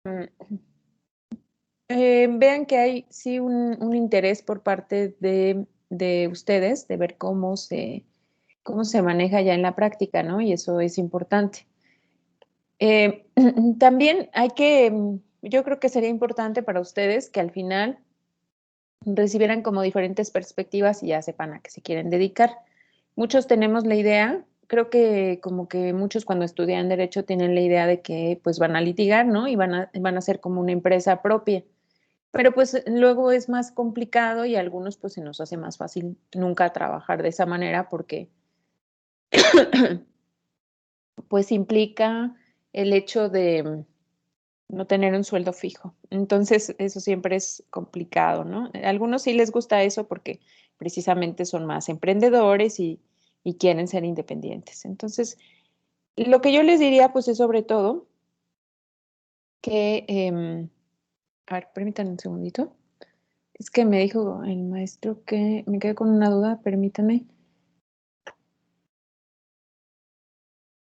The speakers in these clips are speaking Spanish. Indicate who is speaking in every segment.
Speaker 1: Mm, vean que hay sí un interés por parte de ustedes de ver cómo se maneja ya en la práctica, ¿no? Y eso es importante. También yo creo que sería importante para ustedes que al final recibieran como diferentes perspectivas y ya sepan a qué se quieren dedicar. Muchos tenemos la idea, creo que como que muchos cuando estudian derecho tienen la idea de que pues van a litigar, ¿no? Y van a ser como una empresa propia. Pero pues luego es más complicado y a algunos pues se nos hace más fácil nunca trabajar de esa manera porque pues implica el hecho de no tener un sueldo fijo. Entonces, eso siempre es complicado, ¿no? A algunos sí les gusta eso porque precisamente son más emprendedores y quieren ser independientes. Entonces, lo que yo les diría, pues, es sobre todo que, a ver, permítanme un segundito. Es que me dijo el maestro que me quedé con una duda, permítame.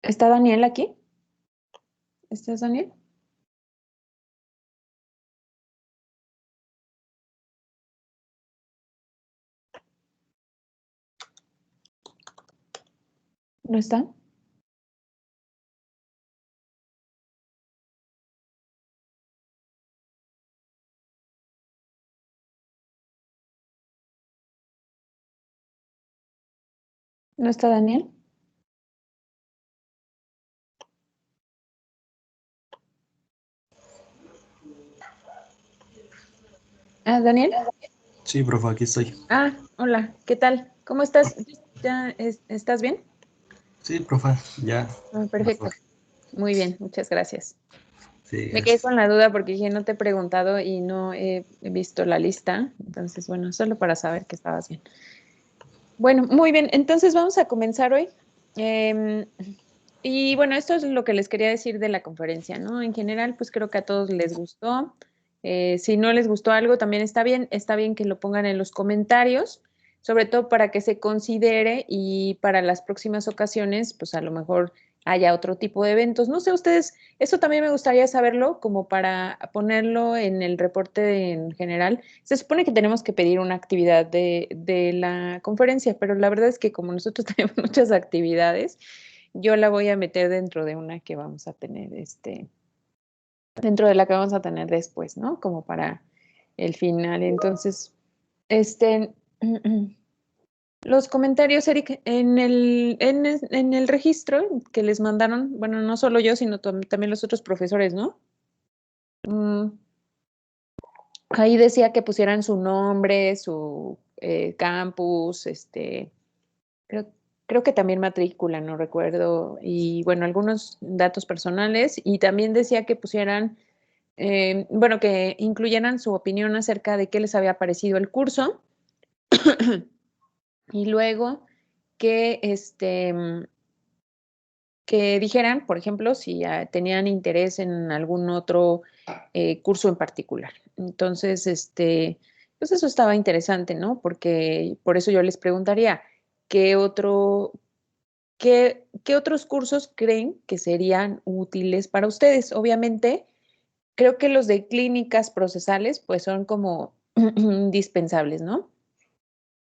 Speaker 1: ¿Está Daniel aquí? ¿Estás, Daniel? ¿No está? ¿No está Daniel? Ah, ¿Daniel?
Speaker 2: Sí, profe, aquí estoy.
Speaker 1: Ah, hola, ¿qué tal? ¿Cómo estás? ¿Estás bien?
Speaker 2: Sí, profe, ya
Speaker 1: Ah,
Speaker 2: mejor.
Speaker 1: perfecto. Muy bien, muchas gracias.
Speaker 2: Sí,
Speaker 1: Me quedé
Speaker 2: gracias.
Speaker 1: con la duda porque dije, no te he preguntado y no he visto la lista. Entonces, bueno, solo para saber que estabas bien. Bueno, muy bien. Entonces vamos a comenzar hoy. Em, y bueno, esto es lo que les quería decir de la conferencia, ¿no? En general, pues creo que a todos les gustó. Si no les gustó algo, también está bien. Está bien que lo pongan en los comentarios, sobre todo para que se considere y para las próximas ocasiones, pues a lo mejor haya otro tipo de eventos. No sé, ustedes, eso también me gustaría saberlo, como para ponerlo en el reporte en general. Se supone que tenemos que pedir una actividad de la conferencia, pero la verdad es que como nosotros tenemos muchas actividades, yo la voy a meter dentro de una que vamos a tener, dentro de la que vamos a tener después, ¿no? Como para el final. Entonces, este, los comentarios, Eric, en el registro que les mandaron, bueno, no solo yo, sino también los otros profesores, ¿no? Mm, ahí decía que pusieran su nombre, su campus, creo, creo que también matrícula, no recuerdo, y bueno, algunos datos personales, y también decía que pusieran, bueno, que incluyeran su opinión acerca de qué les había parecido el curso, y luego que, que dijeran, por ejemplo, si tenían interés en algún otro curso en particular. Entonces, pues eso estaba interesante, ¿no? Porque por eso yo les preguntaría, ¿qué otro, qué otros cursos creen que serían útiles para ustedes? Obviamente, creo que los de clínicas procesales, pues son como indispensables, ¿no?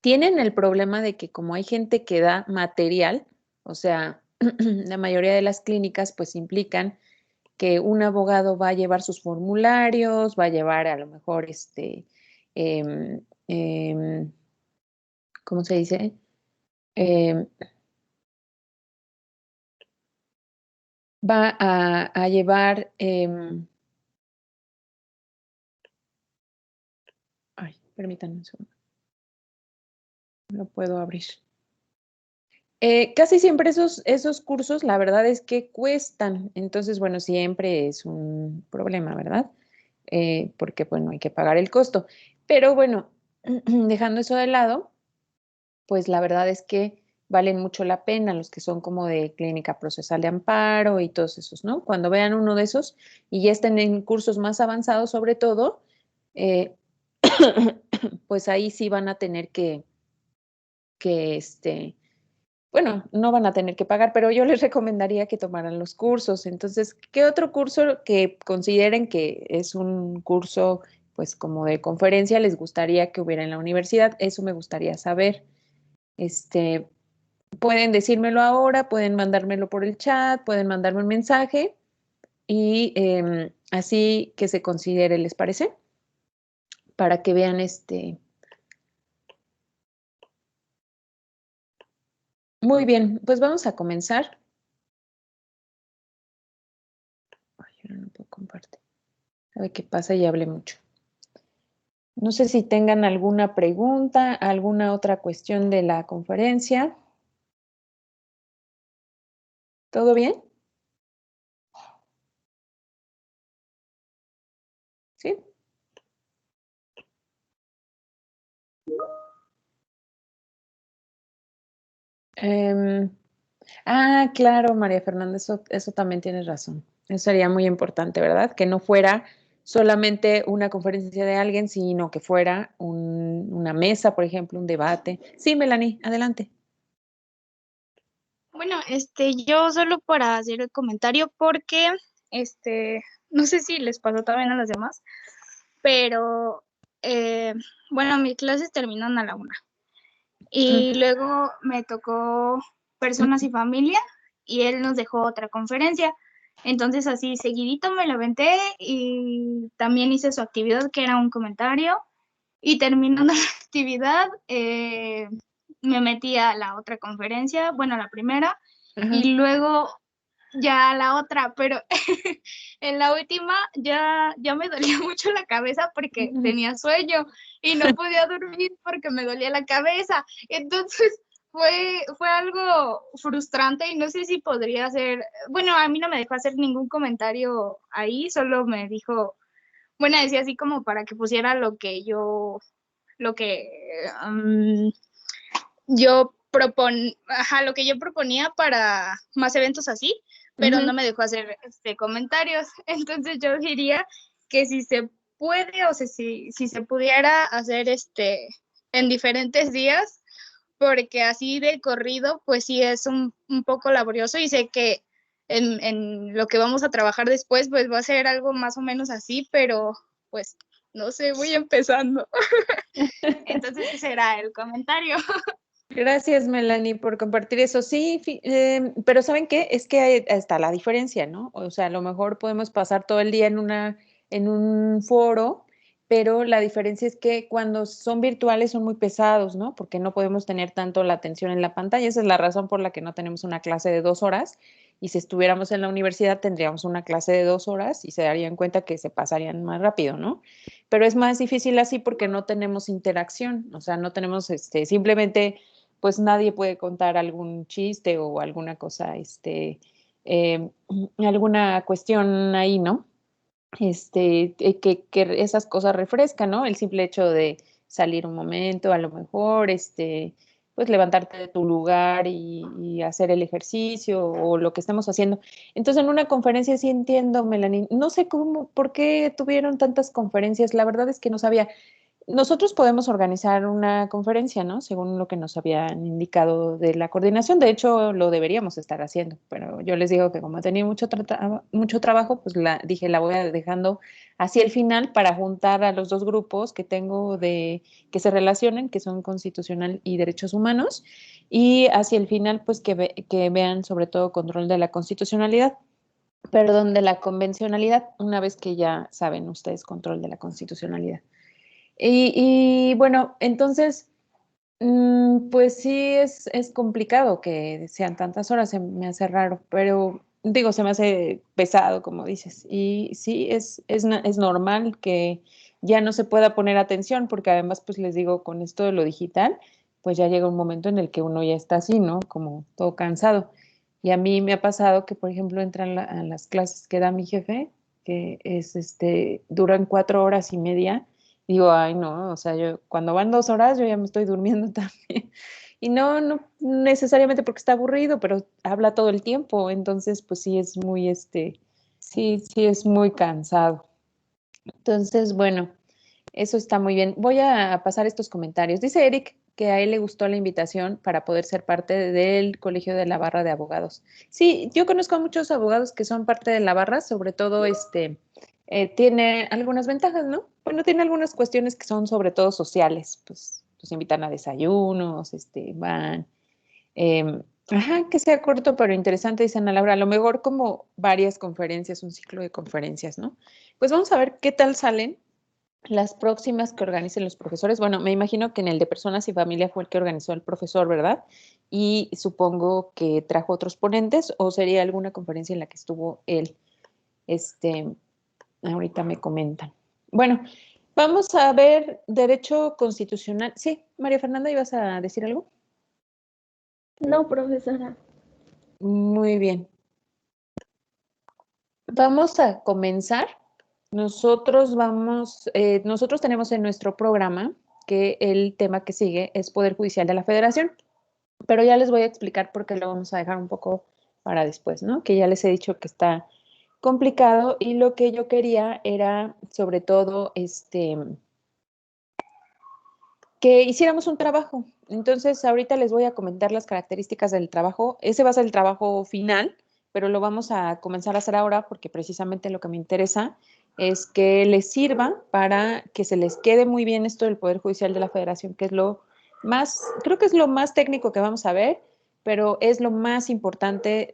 Speaker 1: Tienen el problema de que como hay gente que da material, o sea, la mayoría de las clínicas pues implican que un abogado va a llevar sus formularios, va a llevar a lo mejor em, em, ¿cómo se dice? Em, va a llevar, ay, permítanme un segundo, no lo puedo abrir. Casi siempre esos cursos, la verdad es que cuestan, entonces, bueno, siempre es un problema, ¿verdad? Porque, bueno, hay que pagar el costo. Pero bueno, dejando eso de lado, pues la verdad es que valen mucho la pena los que son como de clínica procesal de amparo y todos esos, ¿no? Cuando vean uno de esos y ya estén en cursos más avanzados, sobre todo, eh, pues ahí sí van a tener que bueno, no van a tener que pagar, pero yo les recomendaría que tomaran los cursos. Entonces, ¿qué otro curso que consideren que es un curso, pues como de conferencia, les gustaría que hubiera en la universidad? Eso me gustaría saber. Este, pueden decírmelo ahora, pueden mandármelo por el chat, pueden mandarme un mensaje y así que se considere, ¿les parece? Para que vean Muy bien, pues vamos a comenzar. Ay, ahora no puedo compartir. A ver qué pasa y hable mucho. No sé si tengan alguna pregunta, alguna otra cuestión de la conferencia. ¿Todo bien? ¿Sí? Em, claro, María Fernanda, eso también tienes razón. Eso sería muy importante, ¿verdad? Que no fuera solamente una conferencia de alguien, sino que fuera una mesa, por ejemplo, un debate. Sí, Melanie, adelante.
Speaker 3: Bueno, yo solo para hacer el comentario porque, no sé si les pasó también a los demás, pero, bueno, mis clases terminan a la 1 y luego me tocó personas y familia y él nos dejó otra conferencia. Entonces así seguidito me lo aventé y también hice su actividad que era un comentario y terminando la actividad me metí a la otra conferencia, bueno, a la primera
Speaker 1: Ajá.
Speaker 3: y luego ya a la otra, pero en la última ya me dolía mucho la cabeza porque tenía sueño y no podía dormir porque me dolía la cabeza. Entonces fue algo frustrante y no sé si podría hacer, bueno, a mí no me dejó hacer ningún comentario ahí, solo me dijo, bueno, decía así como para que pusiera lo que lo que yo proponía para más eventos así, pero no me dejó hacer comentarios. Entonces yo diría que si se puede o si se pudiera hacer en diferentes días, porque así de corrido, pues sí es un poco laborioso y sé que en lo que vamos a trabajar después, pues va a ser algo más o menos así, pero pues no sé, voy empezando. Entonces ese era el comentario.
Speaker 1: Gracias, Melanie, por compartir eso. Sí, pero ¿saben qué? Es que está la diferencia, ¿no? O sea, a lo mejor podemos pasar todo el día en un foro, pero la diferencia es que cuando son virtuales son muy pesados, ¿no? Porque no podemos tener tanto la atención en la pantalla. Esa es la razón por la que no tenemos una clase de 2 horas. Y si estuviéramos en la universidad, tendríamos una clase de 2 horas y se darían cuenta que se pasarían más rápido, ¿no? Pero es más difícil así porque no tenemos interacción, o sea, no tenemos simplemente pues nadie puede contar algún chiste o alguna cosa, alguna cuestión ahí, ¿no? Que esas cosas refrescan, ¿no? El simple hecho de salir un momento, a lo mejor, pues levantarte de tu lugar y hacer el ejercicio o lo que estemos haciendo. Entonces, en una conferencia sí entiendo, Melanie, no sé cómo, por qué tuvieron tantas conferencias, la verdad es que no sabía. Nosotros podemos organizar una conferencia, ¿no? Según lo que nos habían indicado de la coordinación. De hecho, lo deberíamos estar haciendo, pero yo les digo que como tenía mucho trabajo, pues dije, la voy a dejando hacia el final para juntar a los dos grupos que tengo que se relacionen, que son constitucional y derechos humanos, y hacia el final, pues que vean sobre todo control de la constitucionalidad, perdón, de la convencionalidad, una vez que ya saben ustedes control de la constitucionalidad. Bueno, entonces, pues sí es complicado que sean tantas horas, se me hace raro, pero digo, se me hace pesado, como dices. Y sí, es normal que ya no se pueda poner atención, porque además, pues les digo, con esto de lo digital, pues ya llega un momento en el que uno ya está así, ¿no? Como todo cansado. Y a mí me ha pasado que, por ejemplo, entran a las clases que da mi jefe, que duran 4 horas y media. Digo, ay, no, o sea, yo cuando van 2 horas yo ya me estoy durmiendo también. Y no necesariamente porque está aburrido, pero habla todo el tiempo, entonces pues sí es muy, sí es muy cansado. Entonces, bueno, eso está muy bien. Voy a pasar estos comentarios. Dice Eric que a él le gustó la invitación para poder ser parte del Colegio de la Barra de Abogados. Sí, yo conozco a muchos abogados que son parte de la barra, sobre todo tiene algunas ventajas, ¿no? Bueno, tiene algunas cuestiones que son sobre todo sociales, pues los invitan a desayunos, van. Ajá, que sea corto pero interesante, dice Ana Laura, a lo mejor como varias conferencias, un ciclo de conferencias, ¿no? Pues vamos a ver qué tal salen las próximas que organicen los profesores. Bueno, me imagino que en el de personas y familia fue el que organizó el profesor, ¿verdad? Y supongo que trajo otros ponentes o sería alguna conferencia en la que estuvo él. Ahorita me comentan. Bueno, vamos a ver derecho constitucional. Sí, María Fernanda, ¿ibas a decir algo?
Speaker 4: No, profesora.
Speaker 1: Muy bien. Vamos a comenzar. Nosotros tenemos en nuestro programa que el tema que sigue es Poder Judicial de la Federación, pero ya les voy a explicar por qué lo vamos a dejar un poco para después, ¿no? Que ya les he dicho que está complicado y lo que yo quería era sobre todo que hiciéramos un trabajo. Entonces, ahorita les voy a comentar las características del trabajo. Ese va a ser el trabajo final, pero lo vamos a comenzar a hacer ahora porque precisamente lo que me interesa es que les sirva para que se les quede muy bien esto del Poder Judicial de la Federación, que es lo más, creo que es lo más técnico que vamos a ver, pero es lo más importante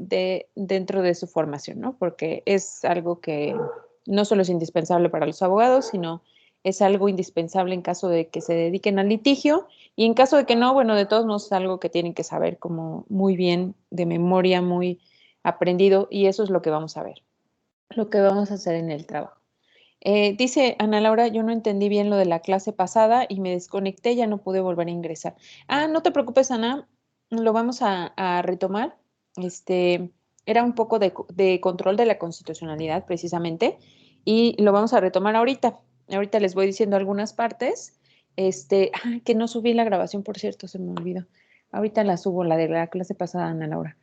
Speaker 1: dentro de su formación, ¿no? Porque es algo que no solo es indispensable para los abogados, sino es algo indispensable en caso de que se dediquen al litigio y en caso de que no, bueno, de todos modos es algo que tienen que saber como muy bien, de memoria, muy aprendido y eso es lo que vamos a ver, lo que vamos a hacer en el trabajo. Dice Ana Laura, yo no entendí bien lo de la clase pasada y me desconecté, ya no pude volver a ingresar. Ah, no te preocupes, Ana, lo vamos a retomar. Era un poco de control de la constitucionalidad precisamente y lo vamos a retomar ahorita. Ahorita les voy diciendo algunas partes. Que no subí la grabación, por cierto, se me olvidó. Ahorita la subo, la de la clase pasada, Ana Laura.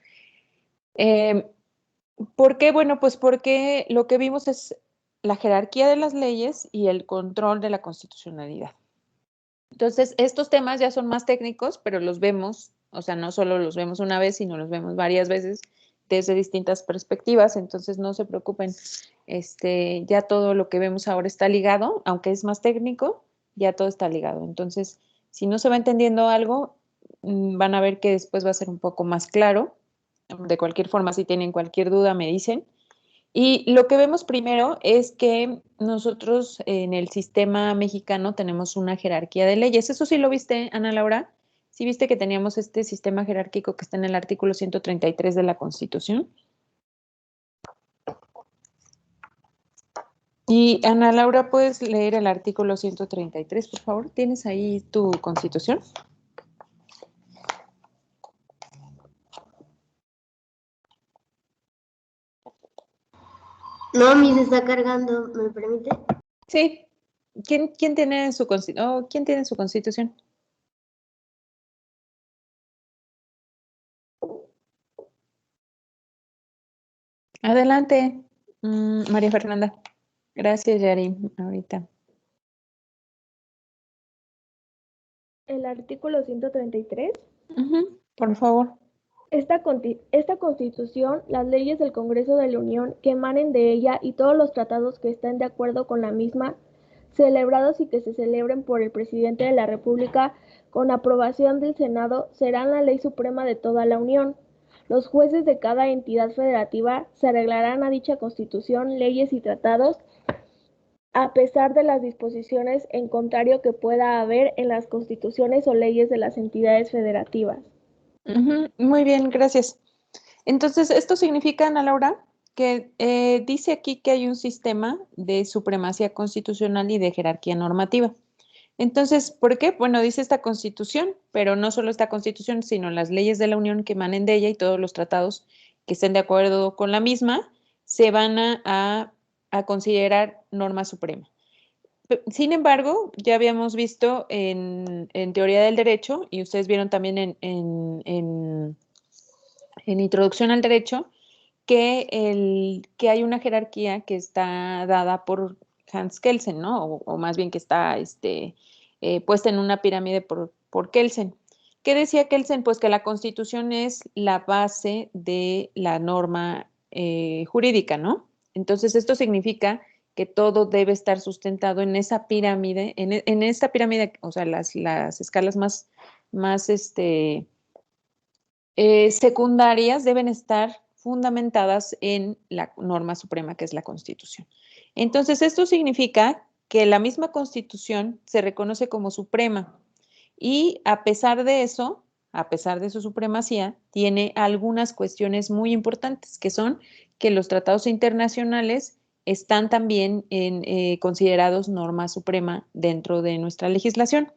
Speaker 1: ¿Por qué? Bueno, pues porque lo que vimos es la jerarquía de las leyes y el control de la constitucionalidad. Entonces, estos temas ya son más técnicos, pero los vemos, o sea, no solo los vemos una vez, sino los vemos varias veces desde distintas perspectivas, entonces no se preocupen, ya todo lo que vemos ahora está ligado, aunque es más técnico, ya todo está ligado. Entonces, si no se va entendiendo algo, van a ver que después va a ser un poco más claro. De cualquier forma, si tienen cualquier duda, me dicen. Y lo que vemos primero es que nosotros en el sistema mexicano tenemos una jerarquía de leyes. ¿Eso sí lo viste, Ana Laura? ¿Sí viste que teníamos este sistema jerárquico que está en el artículo 133 de la Constitución? Y Ana Laura, ¿puedes leer el artículo 133, por favor? ¿Tienes ahí tu Constitución?
Speaker 4: No, mi se está cargando, ¿me permite?
Speaker 1: Sí. ¿Quién tiene su ¿quién tiene su Constitución? Adelante, María Fernanda. Gracias, Yari. Ahorita.
Speaker 5: El artículo 133.
Speaker 1: Por favor.
Speaker 5: Esta Constitución, las leyes del Congreso de la Unión que emanen de ella y todos los tratados que estén de acuerdo con la misma, celebrados y que se celebren por el Presidente de la República con aprobación del Senado, serán la ley suprema de toda la Unión. Los jueces de cada entidad federativa se arreglarán a dicha Constitución, leyes y tratados, a pesar de las disposiciones en contrario que pueda haber en las constituciones o leyes de las entidades federativas.
Speaker 1: Muy bien, gracias. Entonces, esto significa, Ana Laura, que dice aquí que hay un sistema de supremacía constitucional y de jerarquía normativa. Entonces, ¿por qué? Bueno, dice esta Constitución, pero no solo esta Constitución, sino las leyes de la Unión que emanen de ella y todos los tratados que estén de acuerdo con la misma, se van a considerar norma suprema. Sin embargo, ya habíamos visto en teoría del derecho, y ustedes vieron también en Introducción al Derecho, que hay una jerarquía que está dada por Hans Kelsen, ¿no? O más bien que está puesta en una pirámide por por Kelsen. ¿Qué decía Kelsen? Pues que la Constitución es la base de la norma jurídica, ¿no? Entonces, esto significa que todo debe estar sustentado en esa pirámide, en esta pirámide, o sea, las escalas más secundarias deben estar fundamentadas en la norma suprema que es la Constitución. Entonces, esto significa que la misma Constitución se reconoce como suprema y a pesar de eso, a pesar de su supremacía, tiene algunas cuestiones muy importantes, que son que los tratados internacionales están también considerados norma suprema dentro de nuestra legislación.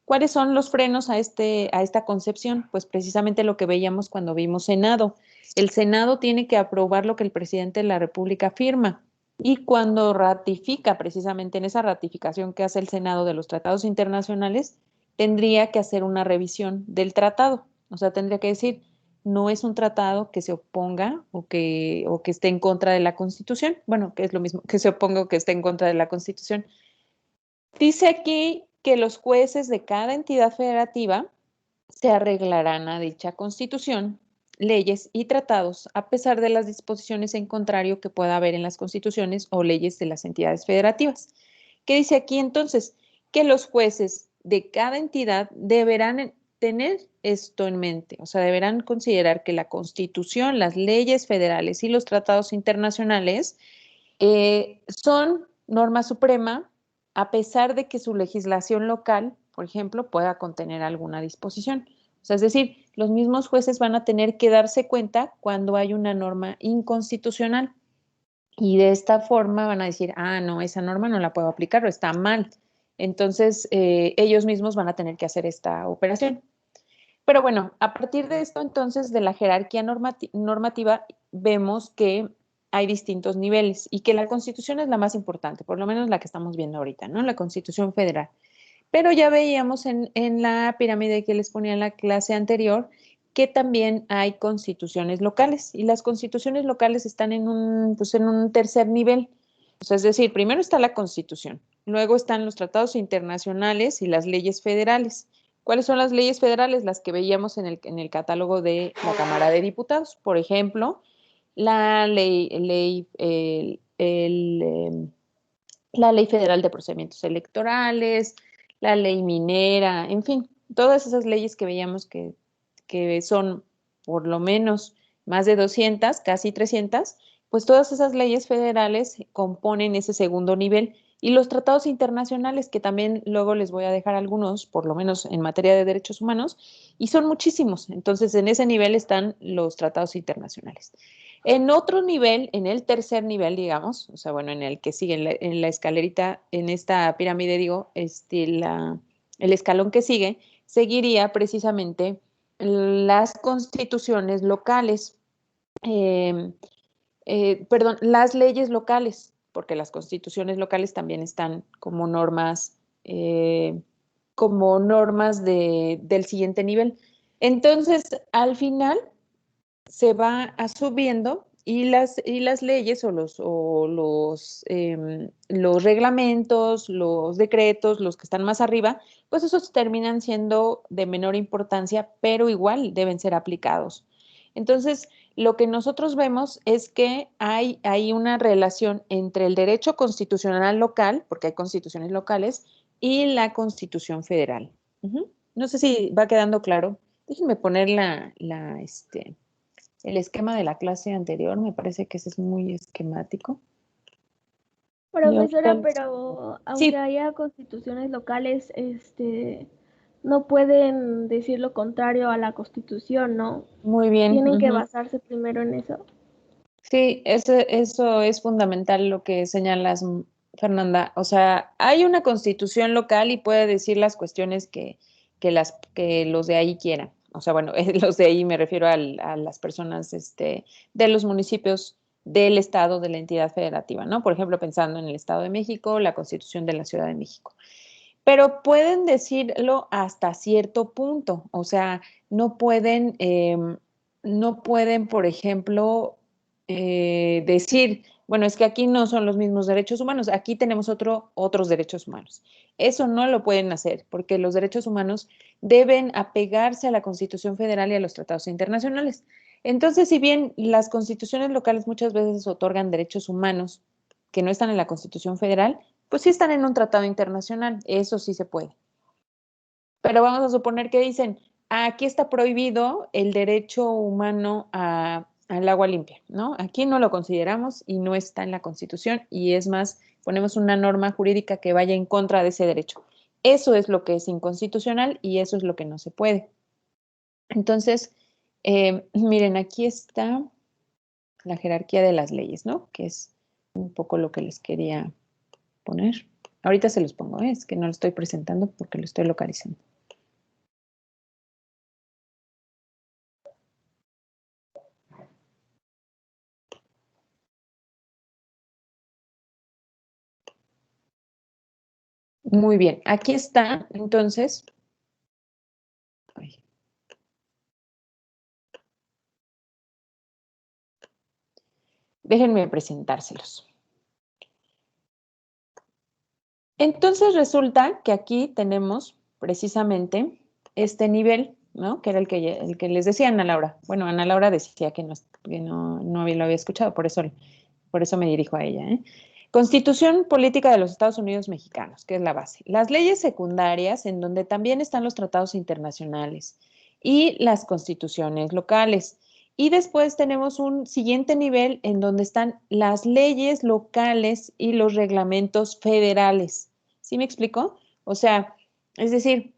Speaker 1: ¿Cuáles son los frenos a esta concepción? Pues precisamente lo que veíamos cuando vimos Senado. El Senado tiene que aprobar lo que el presidente de la República firma. Y cuando ratifica, precisamente en esa ratificación que hace el Senado de los tratados internacionales, tendría que hacer una revisión del tratado. O sea, tendría que decir, no es un tratado que se oponga o que esté en contra de la Constitución. Bueno, que es lo mismo que se oponga o que esté en contra de la Constitución. Dice aquí que los jueces de cada entidad federativa se arreglarán a dicha Constitución, leyes y tratados, a pesar de las disposiciones en contrario que pueda haber en las constituciones o leyes de las entidades federativas. ¿Qué dice aquí entonces? Que los jueces de cada entidad deberán tener esto en mente, o sea, deberán considerar que la Constitución, las leyes federales y los tratados internacionales son norma suprema, a pesar de que su legislación local, por ejemplo, pueda contener alguna disposición. O sea, es decir, los mismos jueces van a tener que darse cuenta cuando hay una norma inconstitucional y de esta forma van a decir, ah, no, esa norma no la puedo aplicar o está mal. Entonces, ellos mismos van a tener que hacer esta operación. Pero bueno, a partir de esto, entonces, de la jerarquía normativa, vemos que hay distintos niveles y que la Constitución es la más importante, por lo menos la que estamos viendo ahorita, ¿no? La Constitución Federal. Pero ya veíamos en la pirámide que les ponía en la clase anterior que también hay constituciones locales y las constituciones locales están en un tercer nivel. O sea, es decir, primero está la Constitución, luego están los tratados internacionales y las leyes federales. ¿Cuáles son las leyes federales? Las que veíamos en el catálogo de la Cámara de Diputados. Por ejemplo, la ley federal de procedimientos electorales, la ley minera, en fin, todas esas leyes que veíamos que son por lo menos más de 200, casi 300, pues todas esas leyes federales componen ese segundo nivel. Y los tratados internacionales, que también luego les voy a dejar algunos, por lo menos en materia de derechos humanos, y son muchísimos. Entonces, en ese nivel están los tratados internacionales. En otro nivel, en el tercer nivel, digamos, o sea, bueno, en el que sigue, en la escalerita, en esta pirámide, digo, el escalón que sigue, seguiría precisamente las constituciones locales, las leyes locales, porque las constituciones locales también están como normas del siguiente nivel. Entonces, al final se va subiendo y las leyes o los reglamentos, los decretos, los que están más arriba, pues esos terminan siendo de menor importancia, pero igual deben ser aplicados. Entonces, lo que nosotros vemos es que hay una relación entre el derecho constitucional local, porque hay constituciones locales, y la Constitución Federal. No sé si va quedando claro. Déjenme poner el esquema de la clase anterior, me parece que ese es muy esquemático.
Speaker 5: Profesora, pero aunque
Speaker 1: Sí.
Speaker 5: haya constituciones locales, no pueden decir lo contrario a la Constitución, ¿no?
Speaker 1: Muy bien.
Speaker 5: Tienen que basarse primero en eso.
Speaker 1: Sí, eso es fundamental lo que señalas, Fernanda. O sea, hay una constitución local y puede decir las cuestiones que los de ahí quieran. O sea, bueno, los de ahí me refiero a las personas de los municipios del estado, de la entidad federativa, ¿no? Por ejemplo, pensando en el Estado de México, la Constitución de la Ciudad de México. Pero pueden decirlo hasta cierto punto. O sea, no pueden, por ejemplo, decir, bueno, es que aquí no son los mismos derechos humanos, aquí tenemos otros derechos humanos. Eso no lo pueden hacer porque los derechos humanos deben apegarse a la Constitución Federal y a los tratados internacionales. Entonces, si bien las constituciones locales muchas veces otorgan derechos humanos que no están en la Constitución Federal, pues sí están en un tratado internacional, eso sí se puede. Pero vamos a suponer que dicen, aquí está prohibido el derecho humano al agua limpia, ¿no? Aquí no lo consideramos y no está en la Constitución y es más, ponemos una norma jurídica que vaya en contra de ese derecho. Eso es lo que es inconstitucional y eso es lo que no se puede. Entonces, miren, aquí está la jerarquía de las leyes, ¿no? Que es un poco lo que les quería poner. Ahorita se los pongo, es que no lo estoy presentando porque lo estoy localizando. Muy bien, aquí está, entonces. Ay. Déjenme presentárselos. Entonces resulta que aquí tenemos precisamente este nivel, ¿no? Que era el que les decía Ana Laura. Bueno, Ana Laura decía que no lo había escuchado, por eso me dirijo a ella, ¿eh? Constitución Política de los Estados Unidos Mexicanos, que es la base. Las leyes secundarias, en donde también están los tratados internacionales y las constituciones locales. Y después tenemos un siguiente nivel en donde están las leyes locales y los reglamentos federales. ¿Sí me explico? O sea, es decir,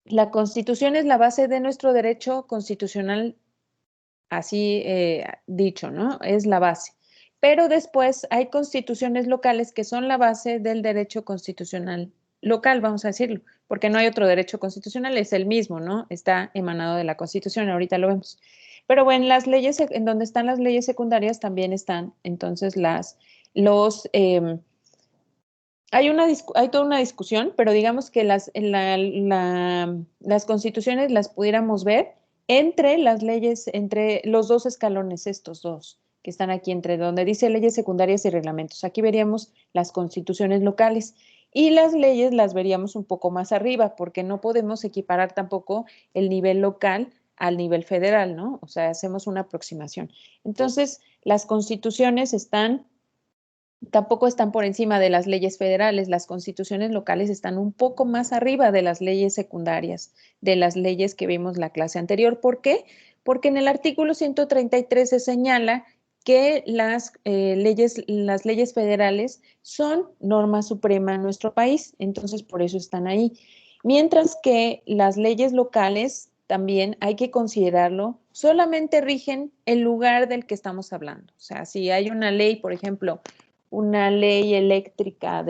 Speaker 1: la Constitución es la base de nuestro derecho constitucional, así dicho, ¿no? Es la base. Pero después hay constituciones locales que son la base del derecho constitucional local, vamos a decirlo, porque no hay otro derecho constitucional, es el mismo, ¿no? Está emanado de la Constitución, ahorita lo vemos. Pero bueno, en donde están las leyes secundarias también están entonces hay toda una discusión, pero digamos que las constituciones las pudiéramos ver entre las leyes, entre los dos escalones, estos dos que están aquí, entre donde dice leyes secundarias y reglamentos. Aquí veríamos las constituciones locales y las leyes las veríamos un poco más arriba, porque no podemos equiparar tampoco el nivel local al nivel federal, ¿no? O sea, hacemos una aproximación. Entonces, las constituciones tampoco están por encima de las leyes federales, las constituciones locales están un poco más arriba de las leyes secundarias, de las leyes que vimos la clase anterior. ¿Por qué? Porque en el artículo 133 se señala que las leyes federales son norma suprema en nuestro país, entonces por eso están ahí. Mientras que las leyes locales también hay que considerarlo, solamente rigen el lugar del que estamos hablando. O sea, si hay una ley, por ejemplo, una ley eléctrica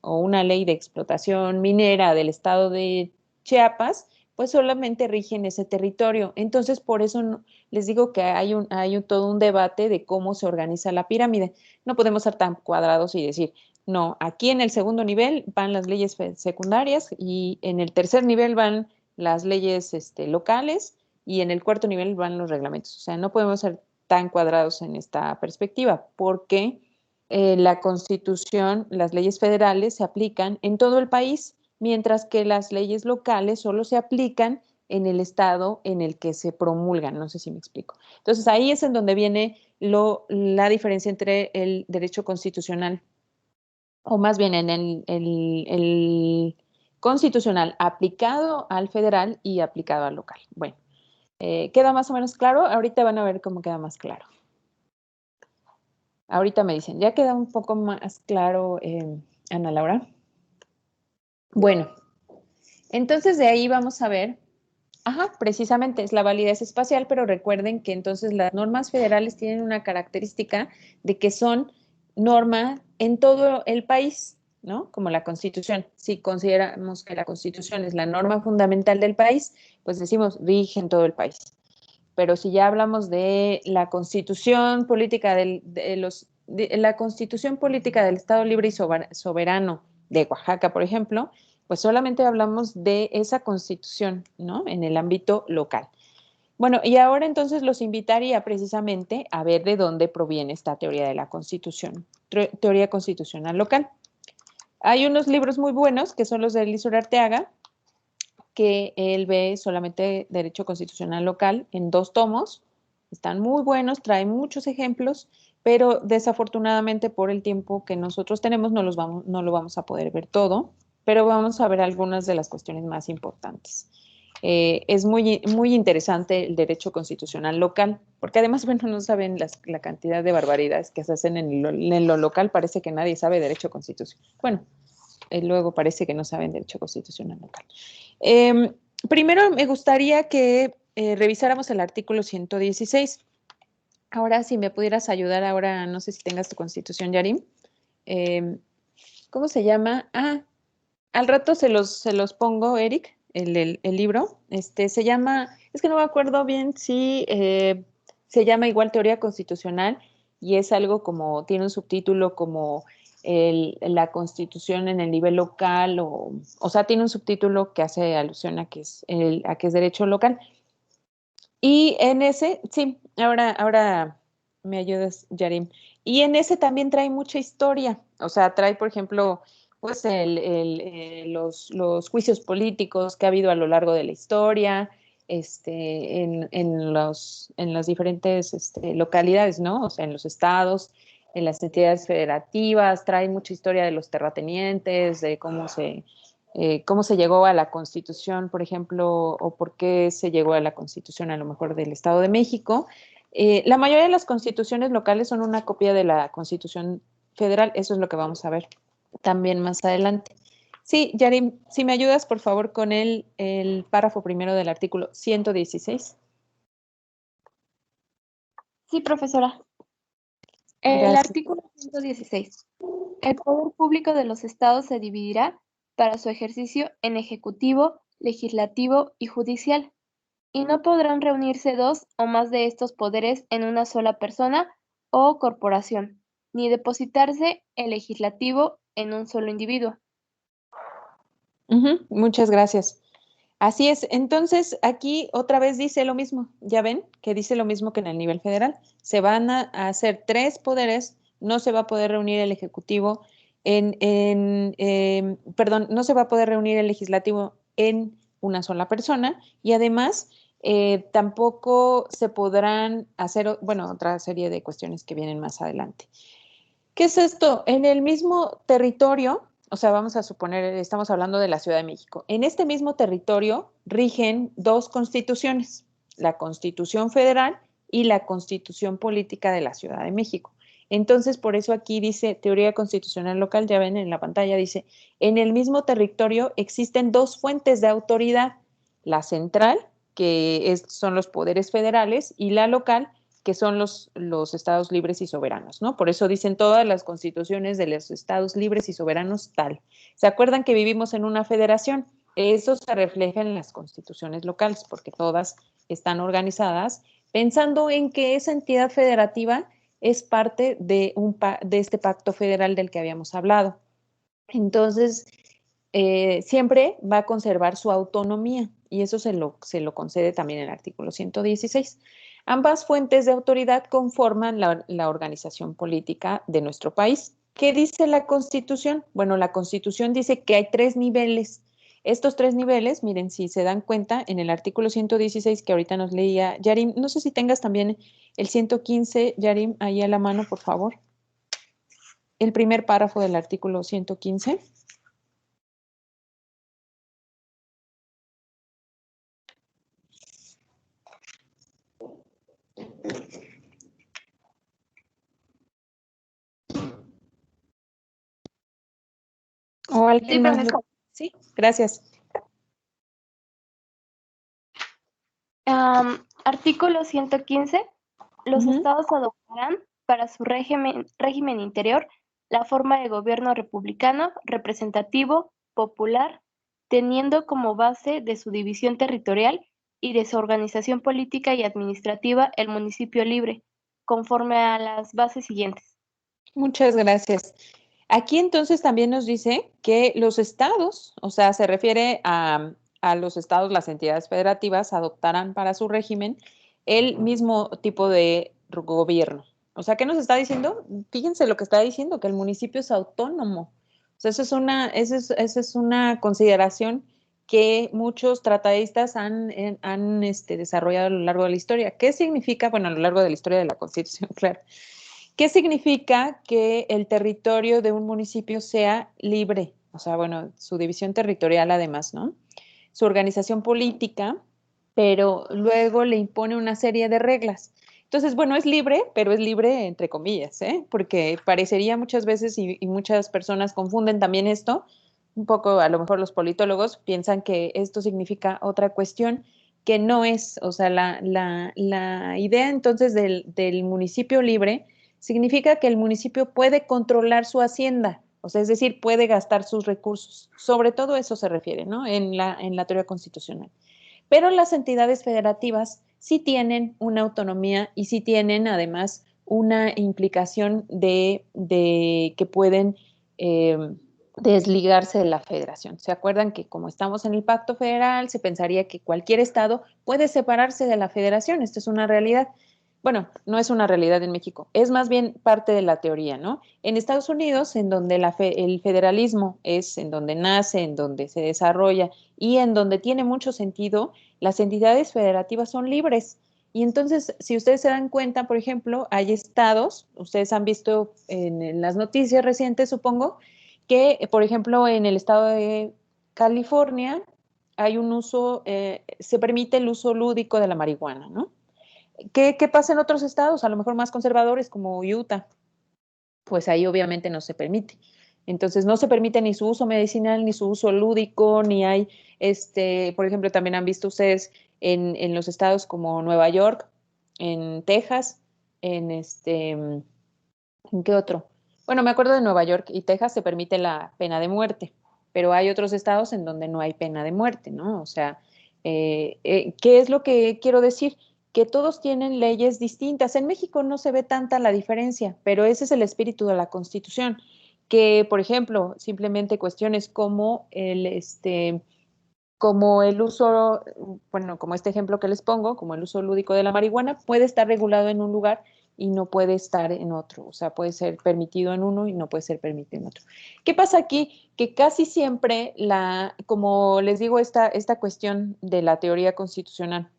Speaker 1: o una ley de explotación minera del estado de Chiapas, pues solamente rigen ese territorio. Entonces, por eso les digo que hay todo un debate de cómo se organiza la pirámide. No podemos ser tan cuadrados y decir, no, aquí en el segundo nivel van las leyes secundarias y en el tercer nivel van las leyes locales y en el cuarto nivel van los reglamentos. O sea, no podemos ser tan cuadrados en esta perspectiva porque la Constitución, las leyes federales se aplican en todo el país, mientras que las leyes locales solo se aplican en el estado en el que se promulgan. No sé si me explico. Entonces, ahí es en donde viene la diferencia entre el derecho constitucional, o más bien en el constitucional aplicado al federal y aplicado al local. Bueno, ¿queda más o menos claro? Ahorita van a ver cómo queda más claro. Ahorita me dicen, ¿ya queda un poco más claro, Ana Laura? Bueno, entonces de ahí vamos a ver, precisamente es la validez espacial, pero recuerden que entonces las normas federales tienen una característica de que son norma en todo el país, ¿no? Como la Constitución. Si consideramos que la Constitución es la norma fundamental del país, pues decimos rige en todo el país. Pero si ya hablamos de la Constitución política la Constitución política del Estado Libre y Soberano de Oaxaca, por ejemplo, pues solamente hablamos de esa Constitución, ¿no? En el ámbito local. Bueno, y ahora entonces los invitaría precisamente a ver de dónde proviene esta teoría de la Constitución, teoría constitucional local. Hay unos libros muy buenos que son los de Elísur Arteaga, que él ve solamente derecho constitucional local en 2 tomos. Están muy buenos, traen muchos ejemplos, pero desafortunadamente por el tiempo que nosotros tenemos no lo vamos a poder ver todo, pero vamos a ver algunas de las cuestiones más importantes. Es muy, muy interesante el derecho constitucional local, porque además, bueno, no saben la cantidad de barbaridades que se hacen en lo local. Parece que nadie sabe derecho constitucional. Bueno, luego parece que no saben derecho constitucional local. Primero me gustaría que revisáramos el artículo 116. Ahora, si me pudieras ayudar, ahora no sé si tengas tu constitución, Yarim. ¿Cómo se llama? Al rato se los pongo, Eric, el libro. Se llama, es que no me acuerdo bien si se llama igual teoría constitucional y es algo como, tiene un subtítulo como la constitución en el nivel local o sea, tiene un subtítulo que hace alusión a que es derecho local. Y en ese, sí, ahora me ayudas, Yarim. Y en ese también trae mucha historia. O sea, trae, por ejemplo, pues los juicios políticos que ha habido a lo largo de la historia, en las diferentes localidades, ¿no? O sea, en los estados, en las entidades federativas, trae mucha historia de los terratenientes, de cómo se llegó a la Constitución, por ejemplo, o por qué se llegó a la Constitución a lo mejor del Estado de México. La mayoría de las constituciones locales son una copia de la Constitución federal, eso es lo que vamos a ver también más adelante. Sí, Yarim, si me ayudas, por favor, con el párrafo primero del artículo 116.
Speaker 5: Sí, profesora. El
Speaker 1: Gracias.
Speaker 5: artículo 116. El poder público de los estados se dividirá para su ejercicio en ejecutivo, legislativo y judicial, y no podrán reunirse 2 o más de estos poderes en una sola persona o corporación, ni depositarse el legislativo en un solo individuo.
Speaker 1: Muchas gracias. Así es. Entonces, aquí otra vez dice lo mismo. Ya ven que dice lo mismo que en el nivel federal. Se van a hacer 3 poderes, no se va a poder reunir el Ejecutivo perdón, no se va a poder reunir el Legislativo en una sola persona y además tampoco se podrán hacer, bueno, otra serie de cuestiones que vienen más adelante. ¿Qué es esto? En el mismo territorio, o sea, vamos a suponer, estamos hablando de la Ciudad de México. En este mismo territorio rigen 2 constituciones, la Constitución Federal y la Constitución Política de la Ciudad de México. Entonces, por eso aquí dice teoría constitucional local, ya ven en la pantalla, dice, en el mismo territorio existen 2 fuentes de autoridad, la central, que son los poderes federales, y la local, que son los estados libres y soberanos, ¿no? Por eso dicen todas las constituciones de los estados libres y soberanos tal. ¿Se acuerdan que vivimos en una federación? Eso se refleja en las constituciones locales, porque todas están organizadas pensando en que esa entidad federativa es parte de este pacto federal del que habíamos hablado. Entonces, siempre va a conservar su autonomía y eso se lo concede también el artículo 116. Ambas fuentes de autoridad conforman la organización política de nuestro país. ¿Qué dice la Constitución? Bueno, la Constitución dice que hay 3 niveles. Estos 3 niveles, miren, si se dan cuenta, en el artículo 116 que ahorita nos leía Yarim, no sé si tengas también el 115, Yarim, ahí a la mano, por favor. El primer párrafo del artículo 115. ¿O alguien más? Sí, gracias.
Speaker 5: Artículo 115. Los estados adoptarán para su régimen interior la forma de gobierno republicano, representativo, popular, teniendo como base de su división territorial y de su organización política y administrativa el municipio libre, conforme a las bases siguientes.
Speaker 1: Muchas gracias. Aquí entonces también nos dice que los estados, o sea, se refiere a a los estados, las entidades federativas adoptarán para su régimen el mismo tipo de gobierno. O sea, ¿qué nos está diciendo? Fíjense lo que está diciendo, que el municipio es autónomo. O sea, esa es una consideración que muchos tratadistas han desarrollado a lo largo de la historia. ¿Qué significa? Bueno, a lo largo de la historia de la Constitución, claro. ¿Qué significa que el territorio de un municipio sea libre? O sea, bueno, su división territorial además, ¿no? Su organización política, pero luego le impone una serie de reglas. Entonces, bueno, es libre, pero es libre entre comillas, ¿eh? Porque parecería muchas veces, y muchas personas confunden también esto, un poco a lo mejor los politólogos piensan que esto significa otra cuestión que no es, o sea, la idea entonces del municipio libre significa que el municipio puede controlar su hacienda, o sea, es decir, puede gastar sus recursos. Sobre todo eso se refiere, ¿no? En la teoría constitucional. Pero las entidades federativas sí tienen una autonomía y sí tienen además una implicación de que pueden desligarse de la federación. ¿Se acuerdan que como estamos en el pacto federal, se pensaría que cualquier estado puede separarse de la federación? Esta es una realidad. Bueno, no es una realidad en México, es más bien parte de la teoría, ¿no? En Estados Unidos, en donde el federalismo es en donde nace, en donde se desarrolla y en donde tiene mucho sentido, las entidades federativas son libres. Y entonces, si ustedes se dan cuenta, por ejemplo, hay estados, ustedes han visto en las noticias recientes, supongo, que, por ejemplo, en el estado de California hay un uso, se permite el uso lúdico de la marihuana, ¿no? ¿Qué pasa en otros estados, a lo mejor más conservadores como Utah? Pues ahí obviamente no se permite. Entonces no se permite ni su uso medicinal, ni su uso lúdico, ni hay, por ejemplo, también han visto ustedes en los estados como Nueva York, en Texas, ¿en qué otro? Bueno, me acuerdo de Nueva York y Texas se permite la pena de muerte, pero hay otros estados en donde no hay pena de muerte, ¿no? O sea, ¿qué es lo que quiero decir? Que todos tienen leyes distintas. En México no se ve tanta la diferencia, pero ese es el espíritu de la Constitución, que, por ejemplo, simplemente cuestiones como el uso, bueno, como este ejemplo que les pongo, como el uso lúdico de la marihuana, puede estar regulado en un lugar y no puede estar en otro. O sea, puede ser permitido en uno y no puede ser permitido en otro. ¿Qué pasa aquí? Que casi siempre, como les digo, esta cuestión de la teoría constitucional,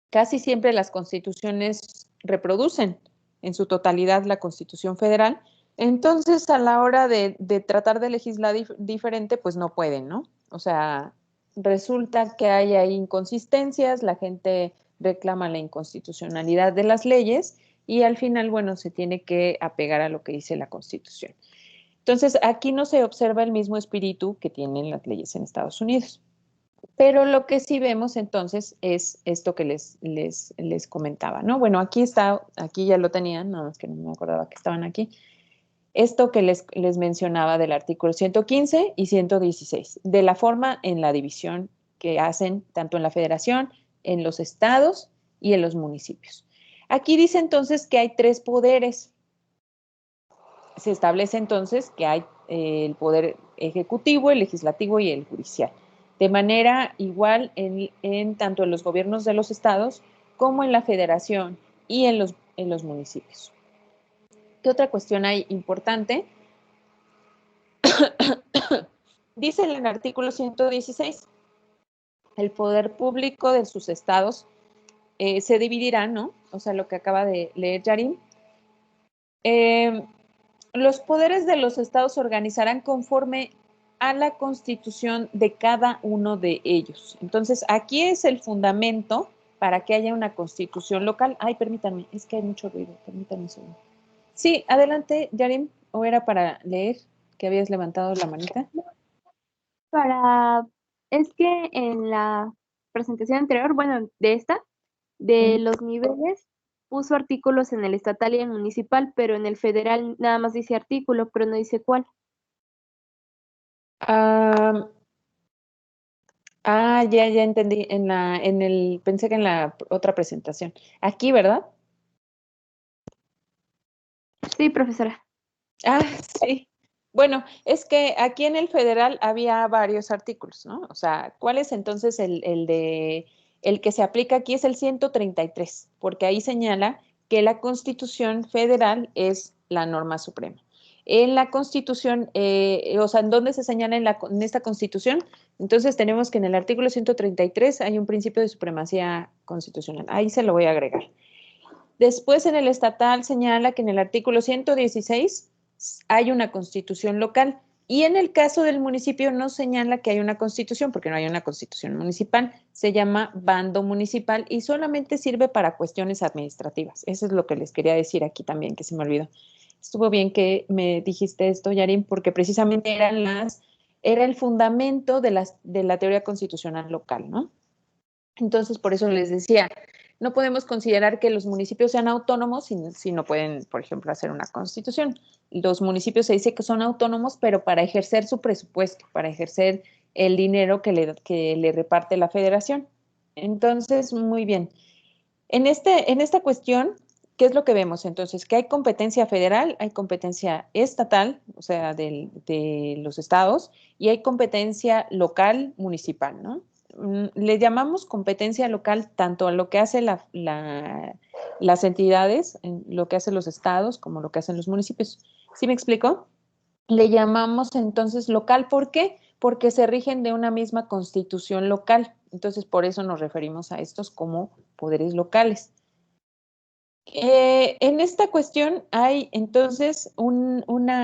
Speaker 1: casi siempre las constituciones reproducen en su totalidad la Constitución Federal. Entonces, a la hora de tratar de legislar diferente, pues no pueden, ¿no? O sea, resulta que hay ahí inconsistencias, la gente reclama la inconstitucionalidad de las leyes y al final, bueno, se tiene que apegar a lo que dice la Constitución. Entonces, aquí no se observa el mismo espíritu que tienen las leyes en Estados Unidos. Pero lo que sí vemos entonces es esto que les comentaba, ¿no? Bueno, aquí ya lo tenían, nada más que no me acordaba que estaban aquí. Esto que les mencionaba del artículo 115 y 116, de la forma en la división que hacen tanto en la federación, en los estados y en los municipios. Aquí dice entonces que hay 3 poderes. Se establece entonces que hay el poder ejecutivo, el legislativo y el judicial. De manera igual tanto en los gobiernos de los estados como en la federación y en los municipios. ¿Qué otra cuestión hay importante? Dice en el artículo 116, el poder público de sus estados se dividirá, ¿no? O sea, lo que acaba de leer Yarim. Los poderes de los estados se organizarán conforme a la constitución de cada uno de ellos. Entonces, aquí es el fundamento para que haya una constitución local. Ay, permítanme, es que hay mucho ruido, permítanme un segundo. Sí, adelante, Yarim, o era para leer, que habías levantado la manita.
Speaker 5: Es que en la presentación anterior, bueno, de los niveles, puso artículos en el estatal y en el municipal, pero en el federal nada más dice artículo, pero no dice cuál.
Speaker 1: Ya entendí. Pensé que en la otra presentación. Aquí, ¿verdad?
Speaker 5: Sí, profesora.
Speaker 1: Ah, sí. Bueno, es que aquí en el federal había varios artículos, ¿no? O sea, ¿cuál es entonces el que se aplica aquí? Es el 133, porque ahí señala que la Constitución Federal es la norma suprema. En la Constitución, o sea, ¿en dónde se señala en esta Constitución? Entonces tenemos que en el artículo 133 hay un principio de supremacía constitucional. Ahí se lo voy a agregar. Después en el estatal señala que en el artículo 116 hay una constitución local y en el caso del municipio no señala que hay una constitución porque no hay una constitución municipal, se llama bando municipal y solamente sirve para cuestiones administrativas. Eso es lo que les quería decir aquí también, que se me olvidó. Estuvo bien que me dijiste esto, Yarin, porque precisamente era el fundamento de la teoría constitucional local, ¿no? Entonces, por eso les decía, no podemos considerar que los municipios sean autónomos si no pueden, por ejemplo, hacer una constitución. Los municipios se dice que son autónomos, pero para ejercer su presupuesto, para ejercer el dinero que le reparte la federación. Entonces, muy bien. En esta cuestión, ¿qué es lo que vemos? Entonces, que hay competencia federal, hay competencia estatal, o sea, de los estados, y hay competencia local, municipal, ¿no? Le llamamos competencia local tanto a lo que hace las entidades, lo que hacen los estados, como lo que hacen los municipios. ¿Sí me explico? Le llamamos entonces local, ¿por qué? Porque se rigen de una misma constitución local. Entonces, por eso nos referimos a estos como poderes locales. En esta cuestión hay entonces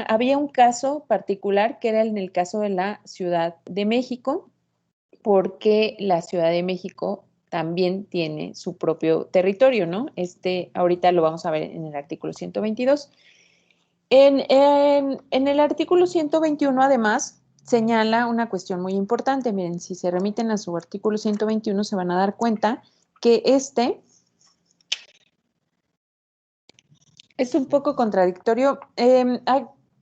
Speaker 1: había un caso particular que era en el caso de la Ciudad de México, porque la Ciudad de México también tiene su propio territorio, ¿no? Ahorita lo vamos a ver en el artículo 122. En el artículo 121, además, señala una cuestión muy importante. Miren, si se remiten a su artículo 121, se van a dar cuenta que es un poco contradictorio.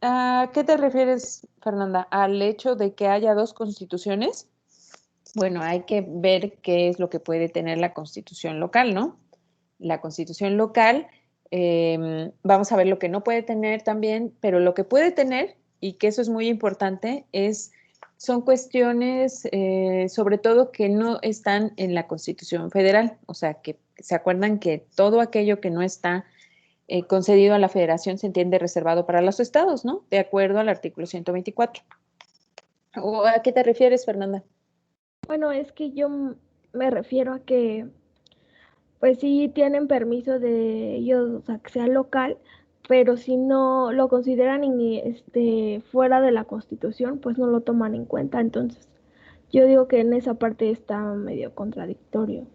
Speaker 1: ¿A qué te refieres, Fernanda? ¿Al hecho de que haya dos constituciones? Bueno, hay que ver qué es lo que puede tener la constitución local, ¿no? La constitución local, vamos a ver lo que no puede tener también, pero lo que puede tener, y que eso es muy importante, son cuestiones sobre todo que no están en la Constitución Federal, o sea, que se acuerdan que todo aquello que no está concedido a la Federación se entiende reservado para los estados, ¿no? De acuerdo al artículo 124. ¿O a qué te refieres, Fernanda?
Speaker 5: Bueno, es que yo me refiero a que, pues sí tienen permiso de ellos, o sea, que sea local, pero si no lo consideran fuera de la Constitución, pues no lo toman en cuenta. Entonces, yo digo que en esa parte está medio contradictorio.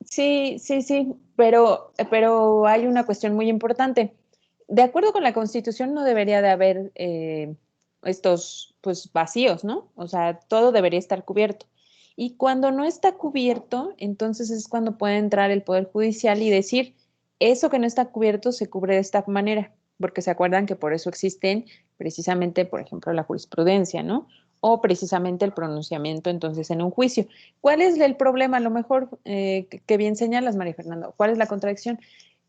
Speaker 1: Sí, sí, sí, pero hay una cuestión muy importante. De acuerdo con la Constitución no debería de haber estos pues vacíos, ¿no? O sea, todo debería estar cubierto. Y cuando no está cubierto, entonces es cuando puede entrar el Poder Judicial y decir, eso que no está cubierto se cubre de esta manera, porque se acuerdan que por eso existen precisamente, por ejemplo, la jurisprudencia, ¿no? O precisamente el pronunciamiento entonces en un juicio. ¿Cuál es el problema? A lo mejor que bien señalas, María Fernanda. ¿Cuál es la contradicción?